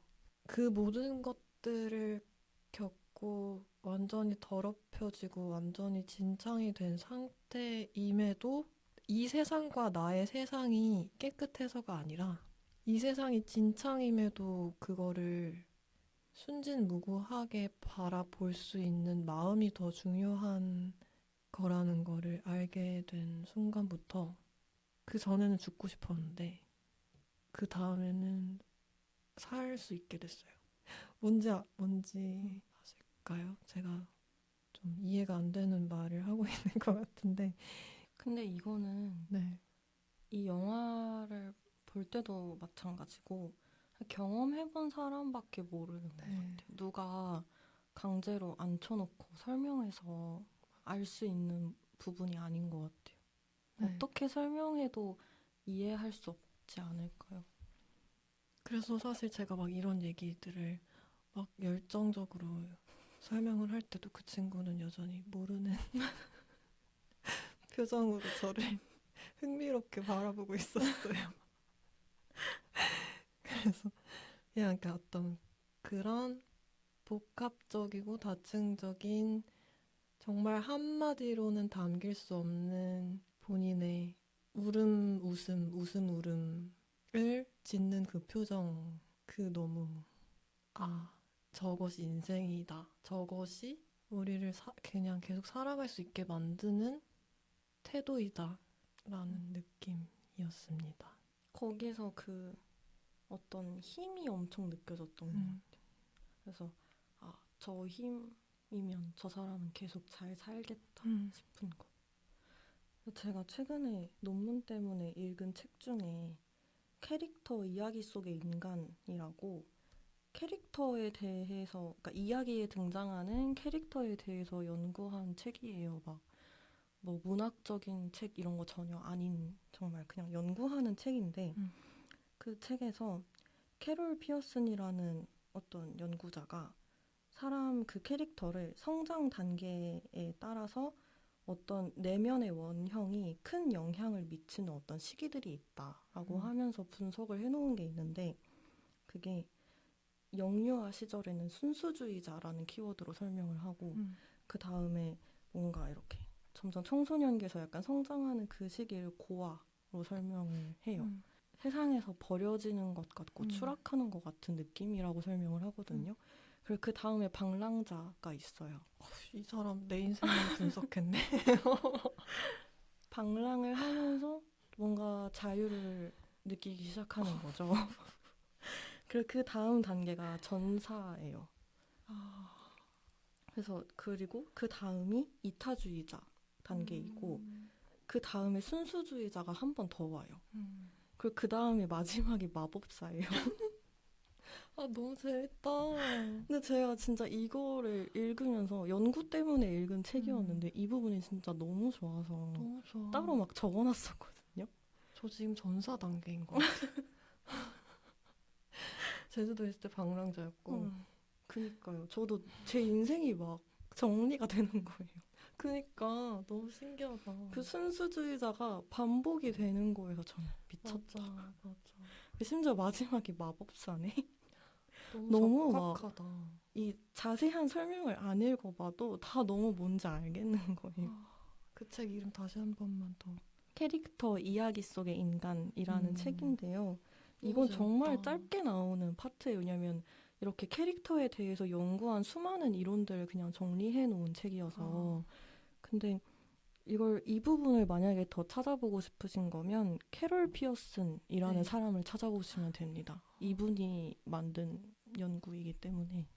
그 모든 것들을 겪고 완전히 더럽혀지고 완전히 진창이 된 상태임에도 이 세상과 나의 세상이 깨끗해서가 아니라 이 세상이 진창임에도 그거를 순진무구하게 바라볼 수 있는 마음이 더 중요한 거라는 거를 알게 된 순간부터, 그 전에는 죽고 싶었는데 그 다음에는 살 수 있게 됐어요. 뭔지 아실까요? 제가 좀 이해가 안 되는 말을 하고 있는 것 같은데. 근데 이거는 네. 이 영화를 볼 때도 마찬가지고 경험해본 사람밖에 모르는 것 네. 같아요. 누가 강제로 앉혀놓고 설명해서 알 수 있는 부분이 아닌 것 같아요. 네. 어떻게 설명해도 이해할 수 없지 않을까요? 그래서 사실 제가 막 이런 얘기들을 막 열정적으로 설명을 할 때도 그 친구는 여전히 모르는 표정으로 저를 흥미롭게 바라보고 있었어요. 그래서 그냥 그러니까 어떤 그런 복합적이고 다층적인, 정말 한마디로는 담길 수 없는 본인의 웃음, 울음을 짓는 그 표정, 그 너무, 저것이 인생이다. 저것이 우리를 그냥 계속 살아갈 수 있게 만드는 태도이다. 라는 느낌이었습니다. 거기서 그 어떤 힘이 엄청 느껴졌던 것 같아요. 그래서 저 힘이면 저 사람은 계속 잘 살겠다 싶은 거. 제가 최근에 논문 때문에 읽은 책 중에 캐릭터 이야기 속의 인간이라고, 캐릭터에 대해서, 그러니까 이야기에 등장하는 캐릭터에 대해서 연구한 책이에요. 막 뭐 문학적인 책 이런 거 전혀 아닌 정말 그냥 연구하는 책인데, 그 책에서 캐롤 피어슨이라는 어떤 연구자가 사람 그 캐릭터를 성장 단계에 따라서 어떤 내면의 원형이 큰 영향을 미치는 어떤 시기들이 있다라고 하면서 분석을 해놓은 게 있는데, 그게 영유아 시절에는 순수주의자라는 키워드로 설명을 하고, 그 다음에 뭔가 이렇게 점점 청소년기에서 약간 성장하는 그 시기를 고아로 설명을 해요. 세상에서 버려지는 것 같고 추락하는 것 같은 느낌이라고 설명을 하거든요. 그리고 그 다음에 방랑자가 있어요. 이 사람 내 인생만 분석했네. 방랑을 하면서 뭔가 자유를 느끼기 시작하는 거죠. 그리고 그 다음 단계가 전사예요. 그래서 그리고 그 다음이 이타주의자 단계이고, 그 다음에 순수주의자가 한 번 더 와요. 그리고 그 다음에 마지막이 마법사예요. 너무 재밌다. 근데 제가 진짜 이거를 읽으면서 연구 때문에 읽은 책이었는데 이 부분이 진짜 너무 좋아서 너무 좋아. 따로 막 적어놨었거든요. 저 지금 전사 단계인 것 같아요. 제주도 있을 때 방랑자였고 그니까요. 저도 제 인생이 막 정리가 되는 거예요. 그니까 너무 신기하다. 그 순수주의자가 반복이 되는 거예요. 저는 미쳤다. 맞아. 심지어 마지막이 마법사네. 너무 너무 막 적확하다. 이 자세한 설명을 안 읽어봐도 다 너무 뭔지 알겠는 거예요. 그 책 이름 다시 한 번만 더. 캐릭터 이야기 속의 인간이라는 책인데요. 너무 이건 정말 재밌다. 짧게 나오는 파트예요. 왜냐면 이렇게 캐릭터에 대해서 연구한 수많은 이론들을 그냥 정리해 놓은 책이어서. 근데 이 부분을 만약에 더 찾아보고 싶으신 거면 캐롤 피어슨이라는 네. 사람을 찾아보시면 됩니다. 이분이 만든 연구이기 때문에.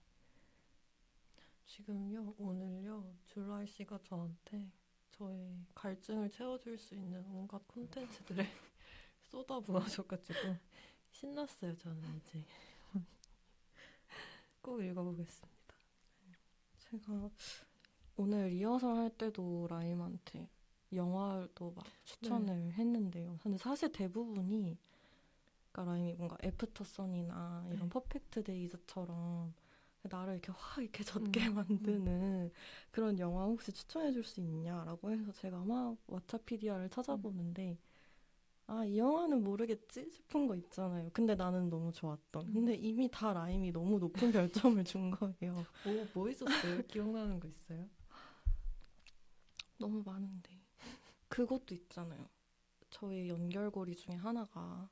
지금요, 오늘요, 줄라이 씨가 저한테 저의 갈증을 채워줄 수 있는 온갖 콘텐츠들을 쏟아부어줘가지고 신났어요, 저는 이제. 꼭 읽어보겠습니다. 제가 오늘 리허설 할 때도 라임한테 영화도 막 추천을 했는데요. 근데 사실 대부분이 그러니까 라임이 뭔가 애프터 선이나 이런 네. 퍼펙트 데이즈처럼 나를 이렇게 확 이렇게 젖게 만드는 그런 영화 혹시 추천해 줄 수 있냐라고 해서 제가 막 왓챠피디아를 찾아보는데 아, 이 영화는 모르겠지 싶은 거 있잖아요. 근데 나는 너무 좋았던. 근데 이미 다 라임이 너무 높은 별점을 준 거예요. 뭐 있었어요? 기억나는 거 있어요? 너무 많은데. 그것도 있잖아요. 저희 연결고리 중에 하나가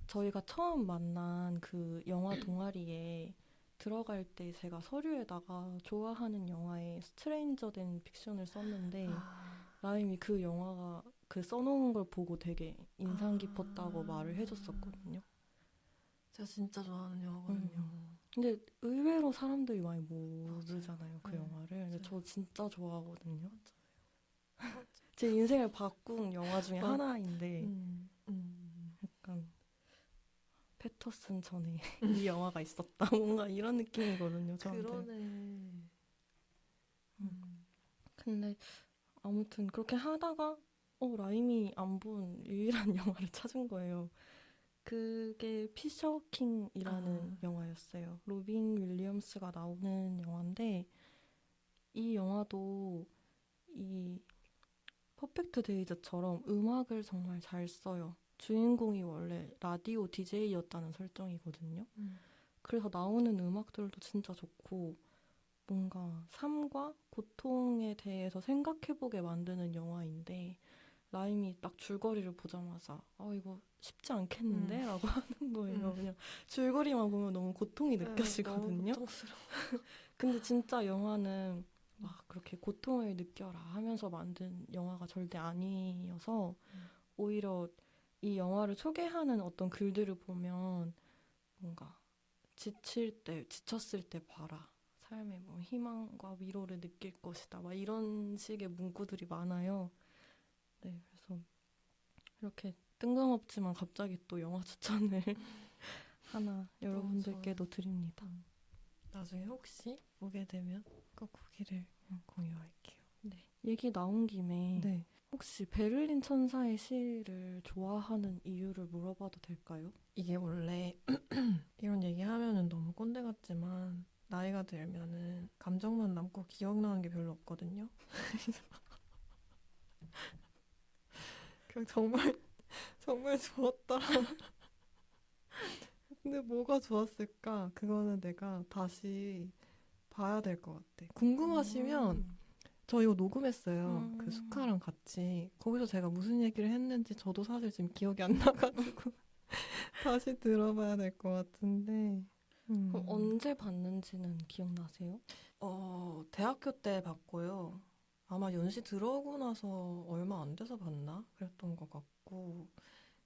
저희가 처음 만난 그 영화 동아리에 들어갈 때 제가 서류에다가 좋아하는 영화에 스트레인저 된 픽션을 썼는데 라임이 그 영화가 그 써놓은 걸 보고 되게 인상 깊었다고 말을 해줬었거든요. 제가 진짜 좋아하는 영화거든요. 근데 의외로 사람들이 많이 모르잖아요, 그 네, 영화를. 근데 맞아요. 저 진짜 좋아하거든요. 제 인생을 바꾼 영화 중에 하나인데 약간 패터슨 전에 이 영화가 있었다. 뭔가 이런 느낌이거든요, 저한테. 그러네. 근데 아무튼 그렇게 하다가 라임이 안 본 유일한 영화를 찾은 거예요. 그게 피셔킹이라는 영화였어요. 로빈 윌리엄스가 나오는 영화인데 이 영화도 이 퍼펙트 데이즈처럼 음악을 정말 잘 써요. 주인공이 원래 라디오 DJ였다는 설정이거든요. 그래서 나오는 음악들도 진짜 좋고 뭔가 삶과 고통에 대해서 생각해보게 만드는 영화인데 라임이 딱 줄거리를 보자마자 이거 쉽지 않겠는데? 라고 하는 거예요. 그냥 줄거리만 보면 너무 고통이 느껴지거든요. 너무 고통스러워. 근데 진짜 영화는 막 그렇게 고통을 느껴라 하면서 만든 영화가 절대 아니어서 오히려 이 영화를 소개하는 어떤 글들을 보면 뭔가 지쳤을 때 봐라. 삶에 뭐 희망과 위로를 느낄 것이다. 막 이런 식의 문구들이 많아요. 네, 그래서 이렇게 뜬금없지만 갑자기 또 영화 추천을 하나 여러분들께도 드립니다. 나중에 혹시 보게 되면 꼭 후기를 공유할게요. 네. 얘기 나온 김에 네. 혹시 베를린 천사의 시를 좋아하는 이유를 물어봐도 될까요? 이게 원래 이런 얘기하면은 너무 꼰대 같지만 나이가 들면은 감정만 남고 기억나는 게 별로 없거든요. 그냥 정말 좋았다. 근데 뭐가 좋았을까? 그거는 내가 다시 봐야 될 것 같아. 궁금하시면 저 이거 녹음했어요. 그 수카랑 같이. 거기서 제가 무슨 얘기를 했는지 저도 사실 지금 기억이 안 나가지고 다시 들어봐야 될 것 같은데. 그럼 언제 봤는지는 기억나세요? 대학교 때 봤고요. 아마 연시 들어오고 나서 얼마 안 돼서 봤나? 그랬던 것 같고.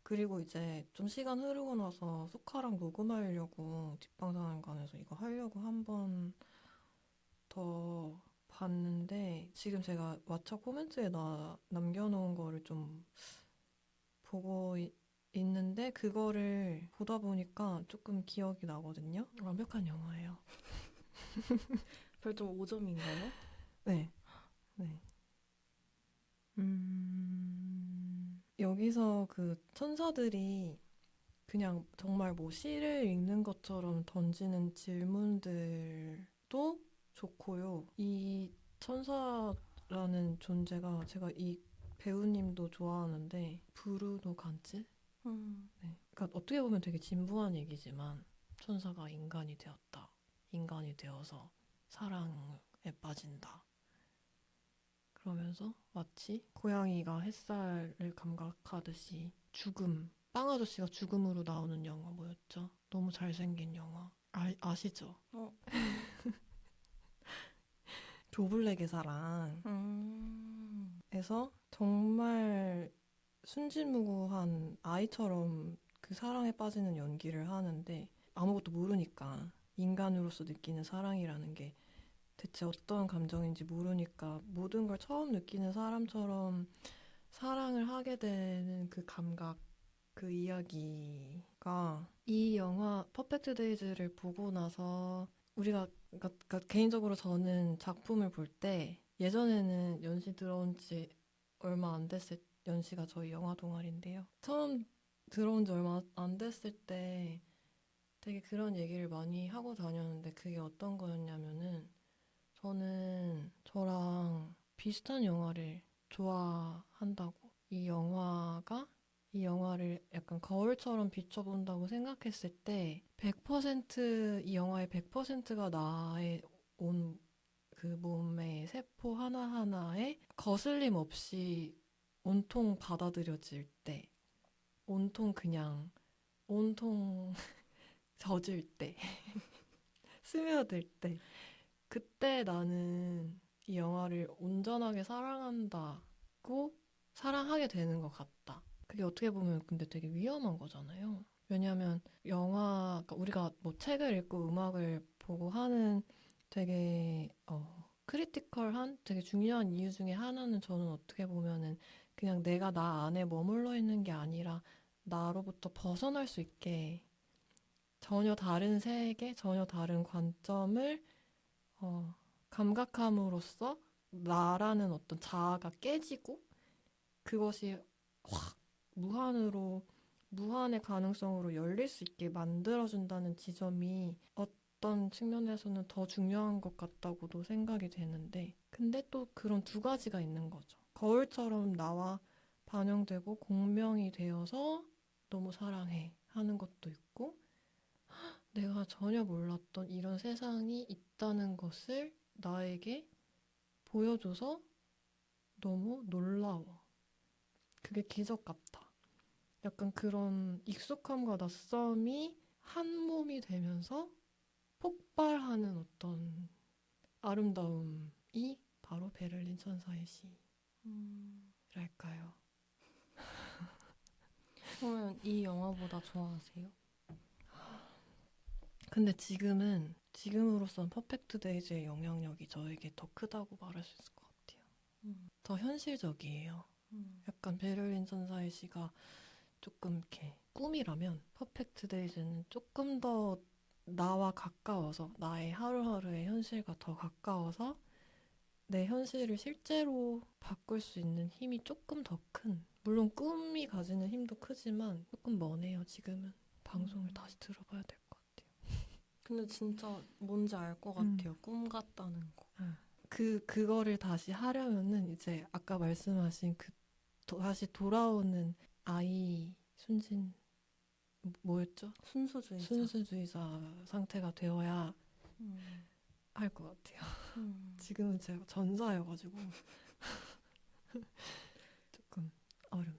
그리고 이제 좀 시간 흐르고 나서 수카랑 녹음하려고 뒷방송관에서 이거 하려고 한 번 더 봤는데 지금 제가 왓챠 코멘트에 남겨놓은 거를 좀 보고 있는데 그거를 보다 보니까 조금 기억이 나거든요. 완벽한 영화예요. 별점 5점인가요? 네. 여기서 그 천사들이 그냥 정말 뭐 시를 읽는 것처럼 던지는 질문들도 좋고요. 이 천사라는 존재가 제가 이 배우님도 좋아하는데 브루노 간츠? 네. 그러니까 어떻게 보면 되게 진부한 얘기지만 천사가 인간이 되었다. 인간이 되어서 사랑에 빠진다. 그러면서 마치 고양이가 햇살을 감각하듯이 죽음, 빵 아저씨가 죽음으로 나오는 영화 뭐였죠? 너무 잘생긴 영화. 아시죠? 조블랙의 사랑에서 정말 순진무구한 아이처럼 그 사랑에 빠지는 연기를 하는데 아무것도 모르니까 인간으로서 느끼는 사랑이라는 게 대체 어떤 감정인지 모르니까 모든 걸 처음 느끼는 사람처럼 사랑을 하게 되는 그 감각, 그 이야기가 이 영화 퍼펙트 데이즈를 보고 나서 우리가 그러니까 개인적으로 저는 작품을 볼 때 예전에는 연시 들어온 지 얼마 안 됐을 연시가 저희 영화 동아리인데요. 처음 들어온 지 얼마 안 됐을 때 되게 그런 얘기를 많이 하고 다녔는데 그게 어떤 거였냐면은 저는 저랑 비슷한 영화를 좋아한다고. 이 영화를 약간 거울처럼 비춰본다고 생각했을 때 100%이 영화의 100%가 나의 온 그 몸의 세포 하나하나에 거슬림 없이 온통 받아들여질 때, 온통 젖을 때, 스며들 때, 그때 나는 이 영화를 온전하게 사랑한다고 사랑하게 되는 것 같다. 그게 어떻게 보면 근데 되게 위험한 거잖아요. 왜냐하면 그러니까 우리가 뭐 책을 읽고 음악을 보고 하는 되게 크리티컬한 되게 중요한 이유 중에 하나는 저는 어떻게 보면은 그냥 내가 나 안에 머물러 있는 게 아니라 나로부터 벗어날 수 있게 전혀 다른 세계, 전혀 다른 관점을 감각함으로써 나라는 어떤 자아가 깨지고 그것이 확 무한의 가능성으로 열릴 수 있게 만들어준다는 지점이 어떤 측면에서는 더 중요한 것 같다고도 생각이 되는데 근데 또 그런 두 가지가 있는 거죠. 거울처럼 나와 반영되고 공명이 되어서 너무 사랑해 하는 것도 있고 내가 전혀 몰랐던 이런 세상이 있다는 것을 나에게 보여줘서 너무 놀라워. 그게 기적 같아. 약간 그런 익숙함과 낯섦이 한 몸이 되면서 폭발하는 어떤 아름다움이 바로 베를린 천사의 시랄까요. 그러면 이 영화보다 좋아하세요? 근데 지금으로선 퍼펙트 데이즈의 영향력이 저에게 더 크다고 말할 수 있을 것 같아요. 더 현실적이에요. 약간 베를린 천사의 시가 조금 이렇게 꿈이라면 퍼펙트 데이즈는 조금 더 나와 가까워서 나의 하루하루의 현실과 더 가까워서 내 현실을 실제로 바꿀 수 있는 힘이 조금 더 큰 물론 꿈이 가지는 힘도 크지만 조금 머네요. 지금은 방송을 다시 들어봐야 될 것 같아요. 근데 진짜 뭔지 알 것 같아요. 꿈 같다는 거. 그거를 다시 하려면은 이제 아까 말씀하신 다시 돌아오는 아이 뭐였죠? 순수주의자 상태가 되어야 할 것 같아요. 지금은 제가 전사여가지고 조금 어렵네.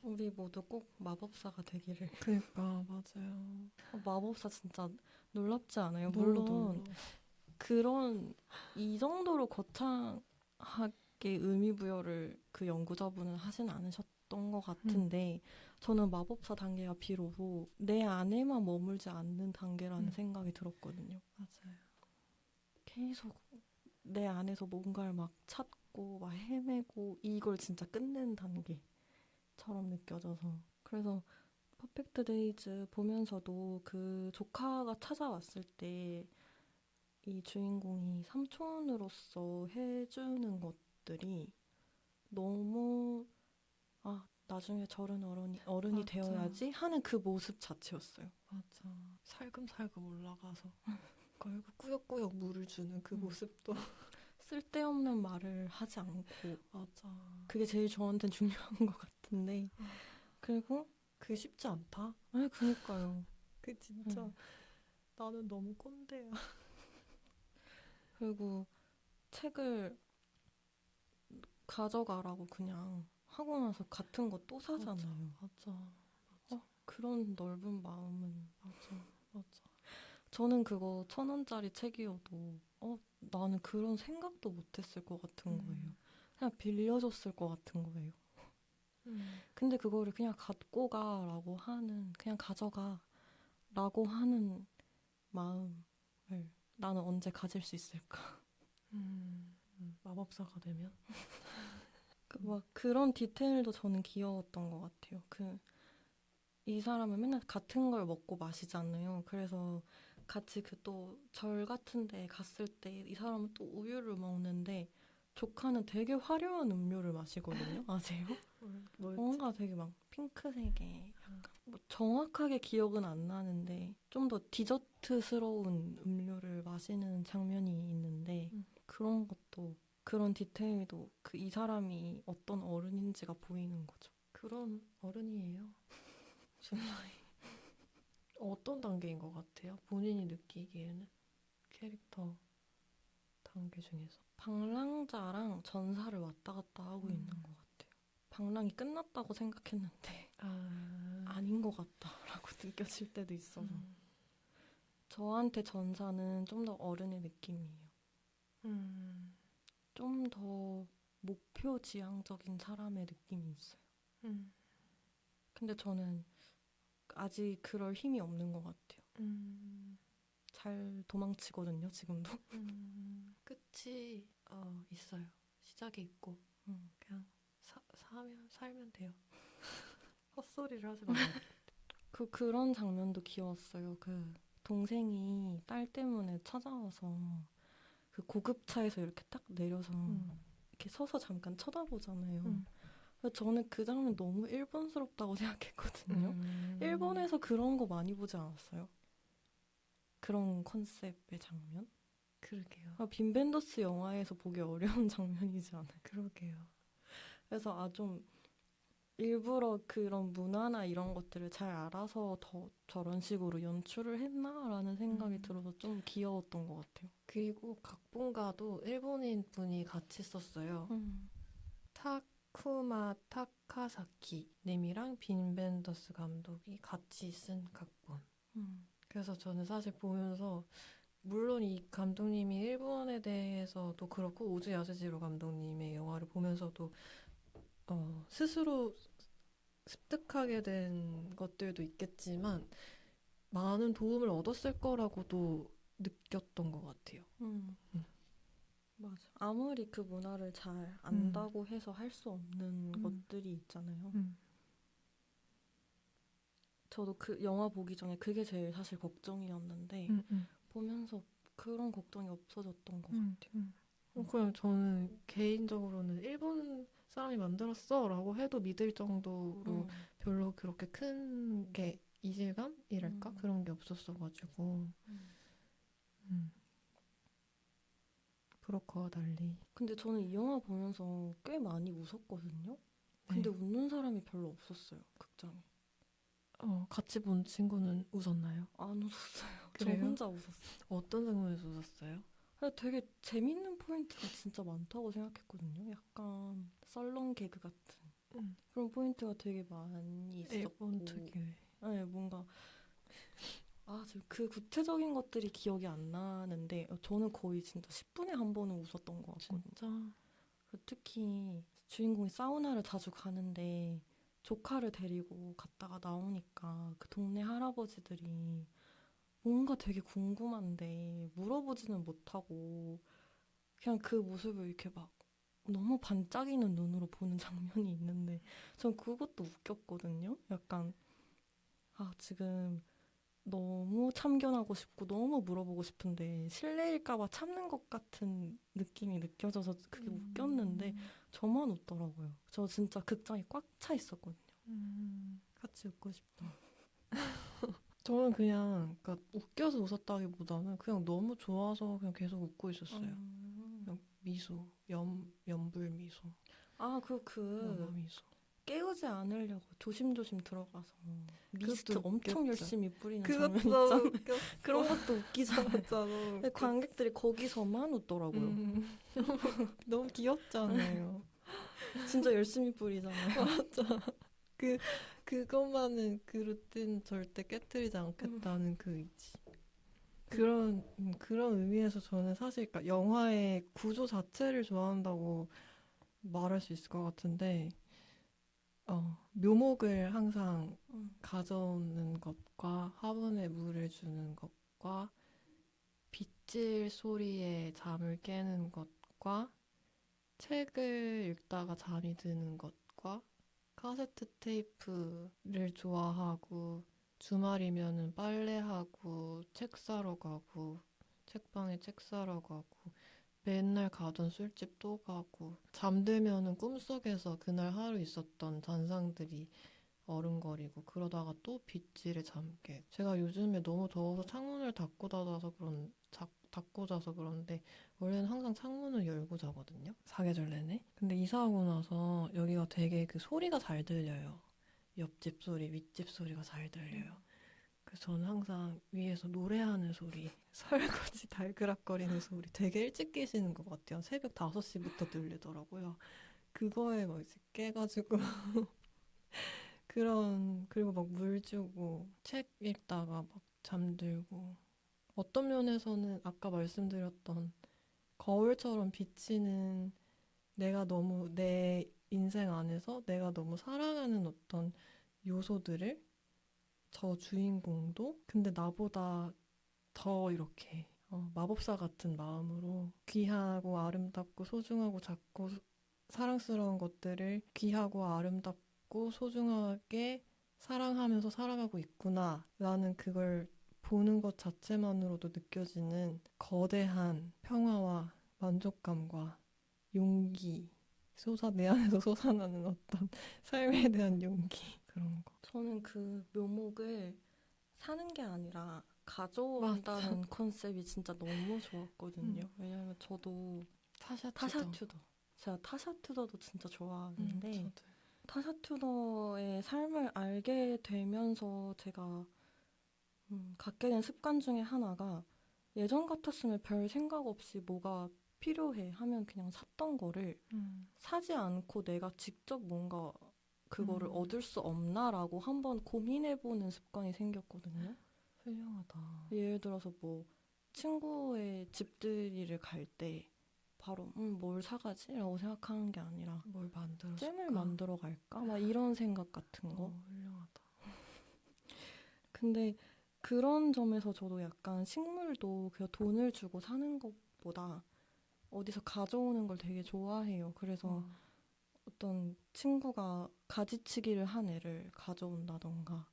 우리 모두 꼭 마법사가 되기를. 그러니까 맞아요. 마법사 진짜 놀랍지 않아요? 너무 물론 놀라워. 그런 이 정도로 거창하게 의미 부여를 그 연구자분은 하진 않으셨던 것 같은데 저는 마법사 단계가 비로소 내 안에만 머물지 않는 단계라는 생각이 들었거든요. 맞아요. 계속 내 안에서 뭔가를 막 찾고 막 헤매고 이걸 진짜 끝내는 단계처럼 느껴져서 그래서 퍼펙트 데이즈 보면서도 그 조카가 찾아왔을 때 이 주인공이 삼촌으로서 해주는 것들이 너무 나중에 저런 어른이 맞아. 되어야지 하는 그 모습 자체였어요. 맞아. 살금살금 올라가서 결국 꾸역꾸역 물을 주는 그 모습도 쓸데없는 말을 하지 않고 맞아. 그게 제일 저한테는 중요한 것 같은데 그리고 그게 쉽지 않다. 그니까요. 그 진짜 나는 너무 꼰대야. 그리고 책을 가져가라고 그냥 하고 나서 같은 거 또 사잖아요. 맞아. 그런 넓은 마음은 맞아. 저는 그거 1,000원짜리 책이어도 나는 그런 생각도 못했을 것 같은 거예요. 그냥 빌려줬을 것 같은 거예요. 근데 그거를 그냥 갖고 가라고 하는 그냥 가져가라고 하는 마음을 나는 언제 가질 수 있을까? 마법사가 되면 막 그런 디테일도 저는 귀여웠던 것 같아요. 이 사람은 맨날 같은 걸 먹고 마시잖아요. 그래서 같이 그 또 절 같은 데 갔을 때 이 사람은 또 우유를 먹는데 조카는 되게 화려한 음료를 마시거든요. 아세요? 뭔가 되게 막 핑크색의 약간 뭐 정확하게 기억은 안 나는데 좀 더 디저트스러운 음료를 마시는 장면이 있는데 그런 것도 그런 디테일도 이 사람이 어떤 어른인지가 보이는 거죠. 그런 어른이에요. 무슨 나이? 어떤 단계인 것 같아요? 본인이 느끼기에는 캐릭터 단계 중에서. 방랑자랑 전사를 왔다 갔다 하고 있는 것 같아요. 방랑이 끝났다고 생각했는데 아닌 것 같다라고 느껴질 때도 있어서 저한테 전사는 좀 더 어른의 느낌이에요. 좀 더 목표 지향적인 사람의 느낌이 있어요. 근데 저는 아직 그럴 힘이 없는 것 같아요. 잘 도망치거든요, 지금도. 끝이 있어요. 시작이 있고 그냥 살면 돼요. 헛소리를 하지 말아요. 그런 장면도 귀여웠어요. 동생이 딸 때문에 찾아와서 그 고급차에서 이렇게 딱 내려서 이렇게 서서 잠깐 쳐다보잖아요. 그래서 저는 그 장면 너무 일본스럽다고 생각했거든요. 일본에서 그런 거 많이 보지 않았어요? 그런 컨셉의 장면? 그러게요. 빈 벤더스 영화에서 보기 어려운 장면이지 않아요? 그러게요. 그래서 좀 일부러 그런 문화나 이런 것들을 잘 알아서 더 저런 식으로 연출을 했나라는 생각이 들어서 좀 귀여웠던 것 같아요. 그리고 각본가도 일본인 분이 같이 썼어요. 타쿠마 타카사키 님이랑 빈 벤더스 감독이 같이 쓴 각본. 그래서 저는 사실 보면서 물론 이 감독님이 일본에 대해서도 그렇고 오즈 야스지로 감독님의 영화를 보면서도 스스로 습득하게 된 것들도 있겠지만 많은 도움을 얻었을 거라고도 느꼈던 것 같아요. 맞아. 아무리 그 문화를 잘 안다고 해서 할 수 없는 것들이 있잖아요. 저도 그 영화 보기 전에 그게 제일 사실 걱정이었는데 보면서 그런 걱정이 없어졌던 것 같아요. 그냥 저는 개인적으로는 일본 사람이 만들었어 라고 해도 믿을 정도로 별로 그렇게 큰 게 이질감이랄까? 그런 게 없었어가지고 브로커와 달리. 근데 저는 이 영화 보면서 꽤 많이 웃었거든요. 근데 네. 웃는 사람이 별로 없었어요, 극장에. 같이 본 친구는 웃었나요? 안 웃었어요. 저 그래요? 혼자 웃었어요. 어떤 장면에서 웃었어요? 되게 재밌는 포인트가 진짜 많다고 생각했거든요. 약간 썰렁 개그 같은 그런 포인트가 되게 많이 있었고 일본 특유의. 네, 뭔가 지금 그 구체적인 것들이 기억이 안 나는데 저는 거의 진짜 10분에 한 번은 웃었던 것 같거든요. 진짜? 특히 주인공이 사우나를 자주 가는데 조카를 데리고 갔다가 나오니까 그 동네 할아버지들이 뭔가 되게 궁금한데 물어보지는 못하고 그냥 그 모습을 이렇게 막 너무 반짝이는 눈으로 보는 장면이 있는데 전 그것도 웃겼거든요. 약간 지금 너무 참견하고 싶고 너무 물어보고 싶은데 실례일까봐 참는 것 같은 느낌이 느껴져서 그게 웃겼는데 저만 웃더라고요. 저 진짜 극장이 꽉 차 있었거든요. 같이 웃고 싶다. 저는 그냥 그러니까 웃겨서 웃었다기보다는 그냥 너무 좋아서 그냥 계속 웃고 있었어요. 그냥 미소, 연불 미소, 연어 미소. 깨우지 않으려고 조심조심 들어가서 미스트 그것도 엄청 웃겼죠. 열심히 뿌리는 그것도 장면 있잖아. 웃겼어. 그런 것도 웃기잖아요. 진짜 너무 근데 관객들이 거기서만 웃더라고요. 너무 귀엽잖아요. 진짜 열심히 뿌리잖아요. 그것만은 그 루틴 절대 깨트리지 않겠다는 그 의지. 그런 의미에서 저는 사실 그러니까 영화의 구조 자체를 좋아한다고 말할 수 있을 것 같은데, 묘목을 항상 가져오는 것과 화분에 물을 주는 것과 빗질 소리에 잠을 깨는 것과 책을 읽다가 잠이 드는 것과 카세트 테이프를 좋아하고 주말이면은 빨래하고 책 사러 가고 책방에 책 사러 가고 맨날 가던 술집 또 가고 잠들면은 꿈속에서 그날 하루 있었던 잔상들이 어른거리고 그러다가 또 빗질에 잠게. 제가 요즘에 너무 더워서 창문을 닫고 자서 그런데 원래는 항상 창문을 열고 자거든요. 사계절 내내. 근데 이사하고 나서 여기가 되게 그 소리가 잘 들려요. 옆집 소리, 윗집 소리가 잘 들려요. 그래서 저는 항상 위에서 노래하는 소리, 설거지 달그락거리는 소리 되게 일찍 깨시는 것 같아요. 새벽 5시부터 들리더라고요. 그거에 막 이제 깨가지고 그리고 막 물 주고 책 읽다가 막 잠들고 어떤 면에서는 아까 말씀드렸던 거울처럼 비치는 내가 너무 내 인생 안에서 내가 너무 사랑하는 어떤 요소들을 저 주인공도 근데 나보다 더 이렇게 마법사 같은 마음으로 귀하고 아름답고 소중하고 작고 사랑스러운 것들을 귀하고 아름답고 소중하게 사랑하면서 살아가고 있구나 라는 그걸 보는 것 자체만으로도 느껴지는 거대한 평화와 만족감과 용기 내 안에서 솟아나는 어떤 삶에 대한 용기 그런 거. 저는 그 묘목을 사는 게 아니라 가져온다는 컨셉이 진짜 너무 좋았거든요. 왜냐면 저도 타샤투더. 제가 타샤투더도 진짜 좋아하는데 타샤투더의 삶을 알게 되면서 제가 갖게 된 습관 중에 하나가 예전 같았으면 별 생각 없이 뭐가 필요해 하면 그냥 샀던 거를 사지 않고 내가 직접 뭔가 그거를 얻을 수 없나라고 한번 고민해보는 습관이 생겼거든요. 훌륭하다. 예를 들어서 뭐 친구의 집들이를 갈 때 바로 뭘 사가지? 라고 생각하는 게 아니라 뭘 만들어 잼을 만들어 갈까? 막 이런 생각 같은 거. 훌륭하다. 근데 그런 점에서 저도 약간 식물도 그냥 돈을 주고 사는 것보다 어디서 가져오는 걸 되게 좋아해요. 그래서 어떤 친구가 가지치기를 한 애를 가져온다던가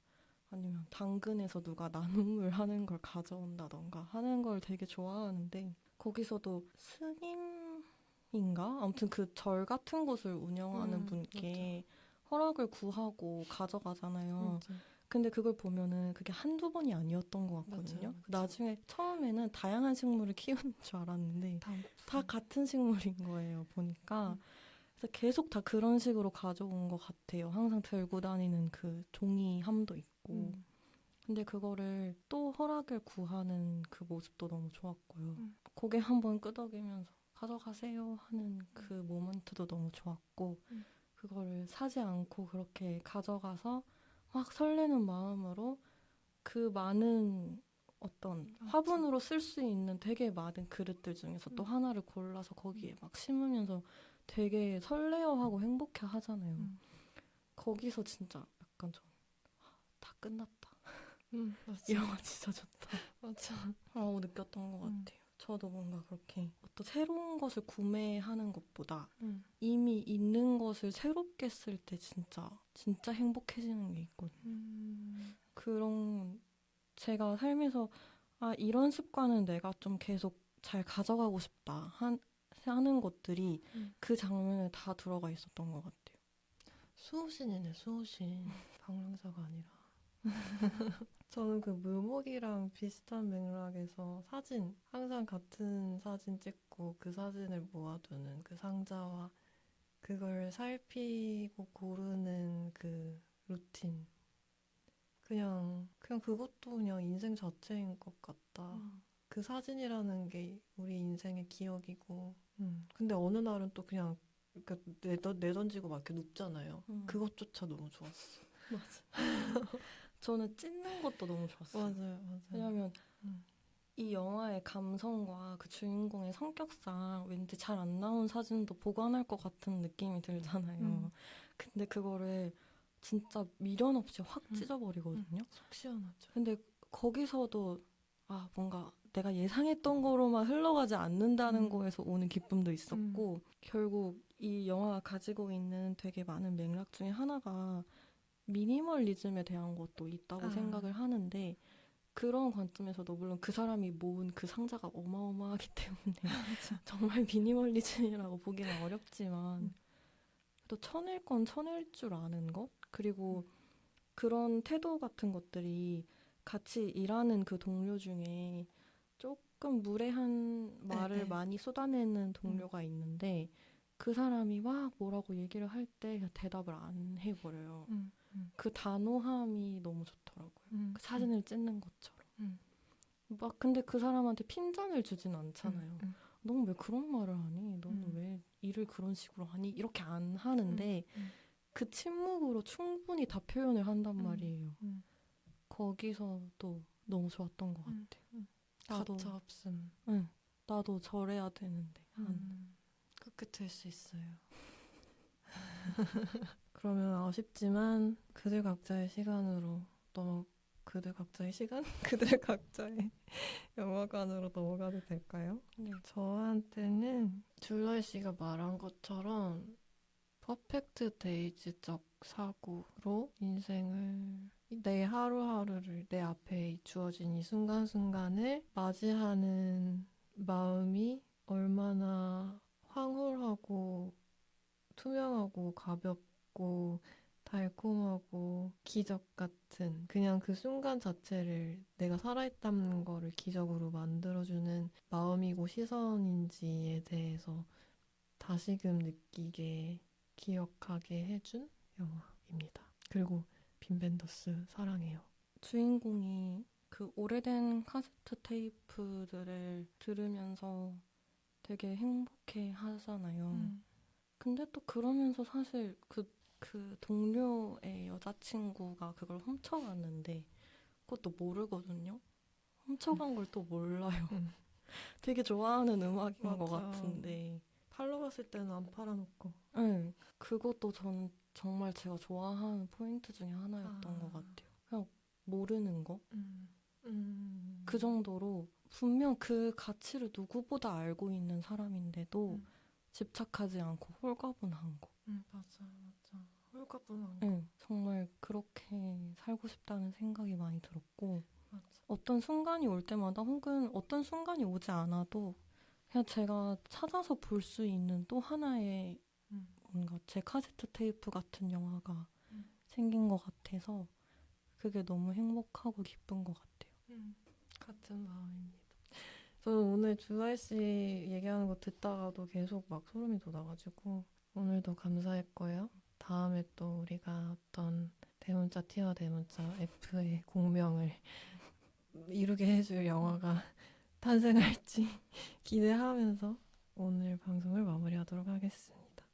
아니면 당근에서 누가 나눔을 하는 걸 가져온다던가 하는 걸 되게 좋아하는데 거기서도 스님인가? 아무튼 그 절 같은 곳을 운영하는 분께 허락을 구하고 가져가잖아요. 근데 그걸 보면은 그게 한두 번이 아니었던 것 같거든요. 맞아요. 나중에 처음에는 다양한 식물을 키우는 줄 알았는데 다 같은 식물인 거예요. 보니까. 그래서 계속 다 그런 식으로 가져온 것 같아요. 항상 들고 다니는 그 종이함도 있고. 근데 그거를 또 허락을 구하는 그 모습도 너무 좋았고요. 고개 한번 끄덕이면서 가져가세요 하는 그 모먼트도 너무 좋았고 그거를 사지 않고 그렇게 가져가서 막 설레는 마음으로 그 많은 어떤 화분으로 쓸 수 있는 되게 많은 그릇들 중에서 또 하나를 골라서 거기에 막 심으면서 되게 설레어하고 행복해 하잖아요. 거기서 진짜 약간 다 끝났다. 이 영화 진짜 좋다. 맞아. 라고 느꼈던 것 같아요. 저도 뭔가 그렇게 어떤 새로운 것을 구매하는 것보다 이미 있는 것을 새롭게 쓸 때 진짜 행복해지는 게 있거든요. 그런 제가 삶에서 이런 습관은 내가 좀 계속 잘 가져가고 싶다 하는 것들이 그 장면에 다 들어가 있었던 것 같아요. 수호신이네, 수호신. 방랑자가 아니라. 저는 그 묘목이랑 비슷한 맥락에서 사진, 항상 같은 사진 찍고 그 사진을 모아두는 그 상자와 그걸 살피고 고르는 그 루틴. 그냥 그것도 그냥 인생 자체인 것 같다. 그 사진이라는 게 우리 인생의 기억이고. 근데 어느 날은 또 그냥 그러니까 내던지고 막 이렇게 눕잖아요. 그것조차 너무 좋았어. 맞아. 저는 찢는 것도 너무 좋았어요. 맞아요. 왜냐면 음. 이 영화의 감성과 그 주인공의 성격상 왠지 잘 안 나온 사진도 보관할 것 같은 느낌이 들잖아요. 근데 그거를 진짜 미련 없이 확 찢어버리거든요. 속 시원하죠. 근데 거기서도 뭔가 내가 예상했던 거로만 흘러가지 않는다는 거에서 오는 기쁨도 있었고 결국 이 영화가 가지고 있는 되게 많은 맥락 중에 하나가 미니멀리즘에 대한 것도 있다고 생각을 하는데 그런 관점에서도 물론 그 사람이 모은 그 상자가 어마어마하기 때문에 정말 미니멀리즘이라고 보기는 어렵지만 또 쳐낼 건 쳐낼 줄 아는 것 그리고 그런 태도 같은 것들이 같이 일하는 그 동료 중에 조금 무례한 말을 많이 쏟아내는 동료가 있는데 그 사람이 막 뭐라고 얘기를 할 때 대답을 안 해버려요. 그 단호함이 너무 좋더라고요. 그 사진을 찍는 것처럼. 막 근데 그 사람한테 핀잔을 주진 않잖아요. 너는 왜 그런 말을 하니? 너는 왜 일을 그런 식으로 하니? 이렇게 안 하는데 그 침묵으로 충분히 다 표현을 한단 말이에요. 거기서도 너무 좋았던 것 같아요. 나도 가차 없음. 응, 나도 저래야 되는데. 꿋꿋할 수 있어요. 그러면 아쉽지만 그들 각자의 시간으로 그들 각자의 시간? 그들 각자의 영화관으로 넘어가도 될까요? 네. 저한테는 줄라이 씨가 말한 것처럼 퍼펙트 데이즈적 사고로 인생을 내 하루하루를 내 앞에 주어진 이 순간순간을 맞이하는 마음이 얼마나 황홀하고 투명하고 가볍고 달콤하고 기적 같은 그냥 그 순간 자체를 내가 살아있다는 거를 기적으로 만들어주는 마음이고 시선인지에 대해서 다시금 느끼게 기억하게 해준 영화입니다. 그리고 빔 벤더스 사랑해요. 주인공이 그 오래된 카세트 테이프들을 들으면서 되게 행복해 하잖아요. 근데 또 그러면서 사실 그 동료의 여자친구가 그걸 훔쳐갔는데 그것도 모르거든요. 훔쳐간 걸 또 몰라요. 되게 좋아하는 음악인 맞아. 것 같은데. 팔러 갔을 때는 안 팔아놓고. 네, 그것도 전 정말 제가 좋아하는 포인트 중에 하나였던 것 같아요. 그냥 모르는 거. 그 정도로 분명 그 가치를 누구보다 알고 있는 사람인데도 집착하지 않고 홀가분한 거. 맞아. 홀가분한 거. 네, 정말 그렇게 살고 싶다는 생각이 많이 들었고 맞아. 어떤 순간이 올 때마다 혹은 어떤 순간이 오지 않아도 그냥 제가 찾아서 볼 수 있는 또 하나의 뭔가 제 카세트 테이프 같은 영화가 생긴 것 같아서 그게 너무 행복하고 기쁜 것 같아요. 같은 마음입니다. 저는 오늘 주라이 씨 얘기하는 거 듣다가도 계속 막 소름이 돋아가지고 오늘도 감사했고요. 다음에 또 우리가 어떤 대문자 T와 대문자 F의 공명을 이루게 해줄 영화가 탄생할지 기대하면서 오늘 방송을 마무리하도록 하겠습니다.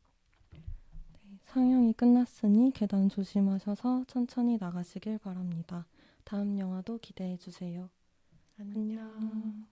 네, 상영이 끝났으니 계단 조심하셔서 천천히 나가시길 바랍니다. 다음 영화도 기대해 주세요. 안녕.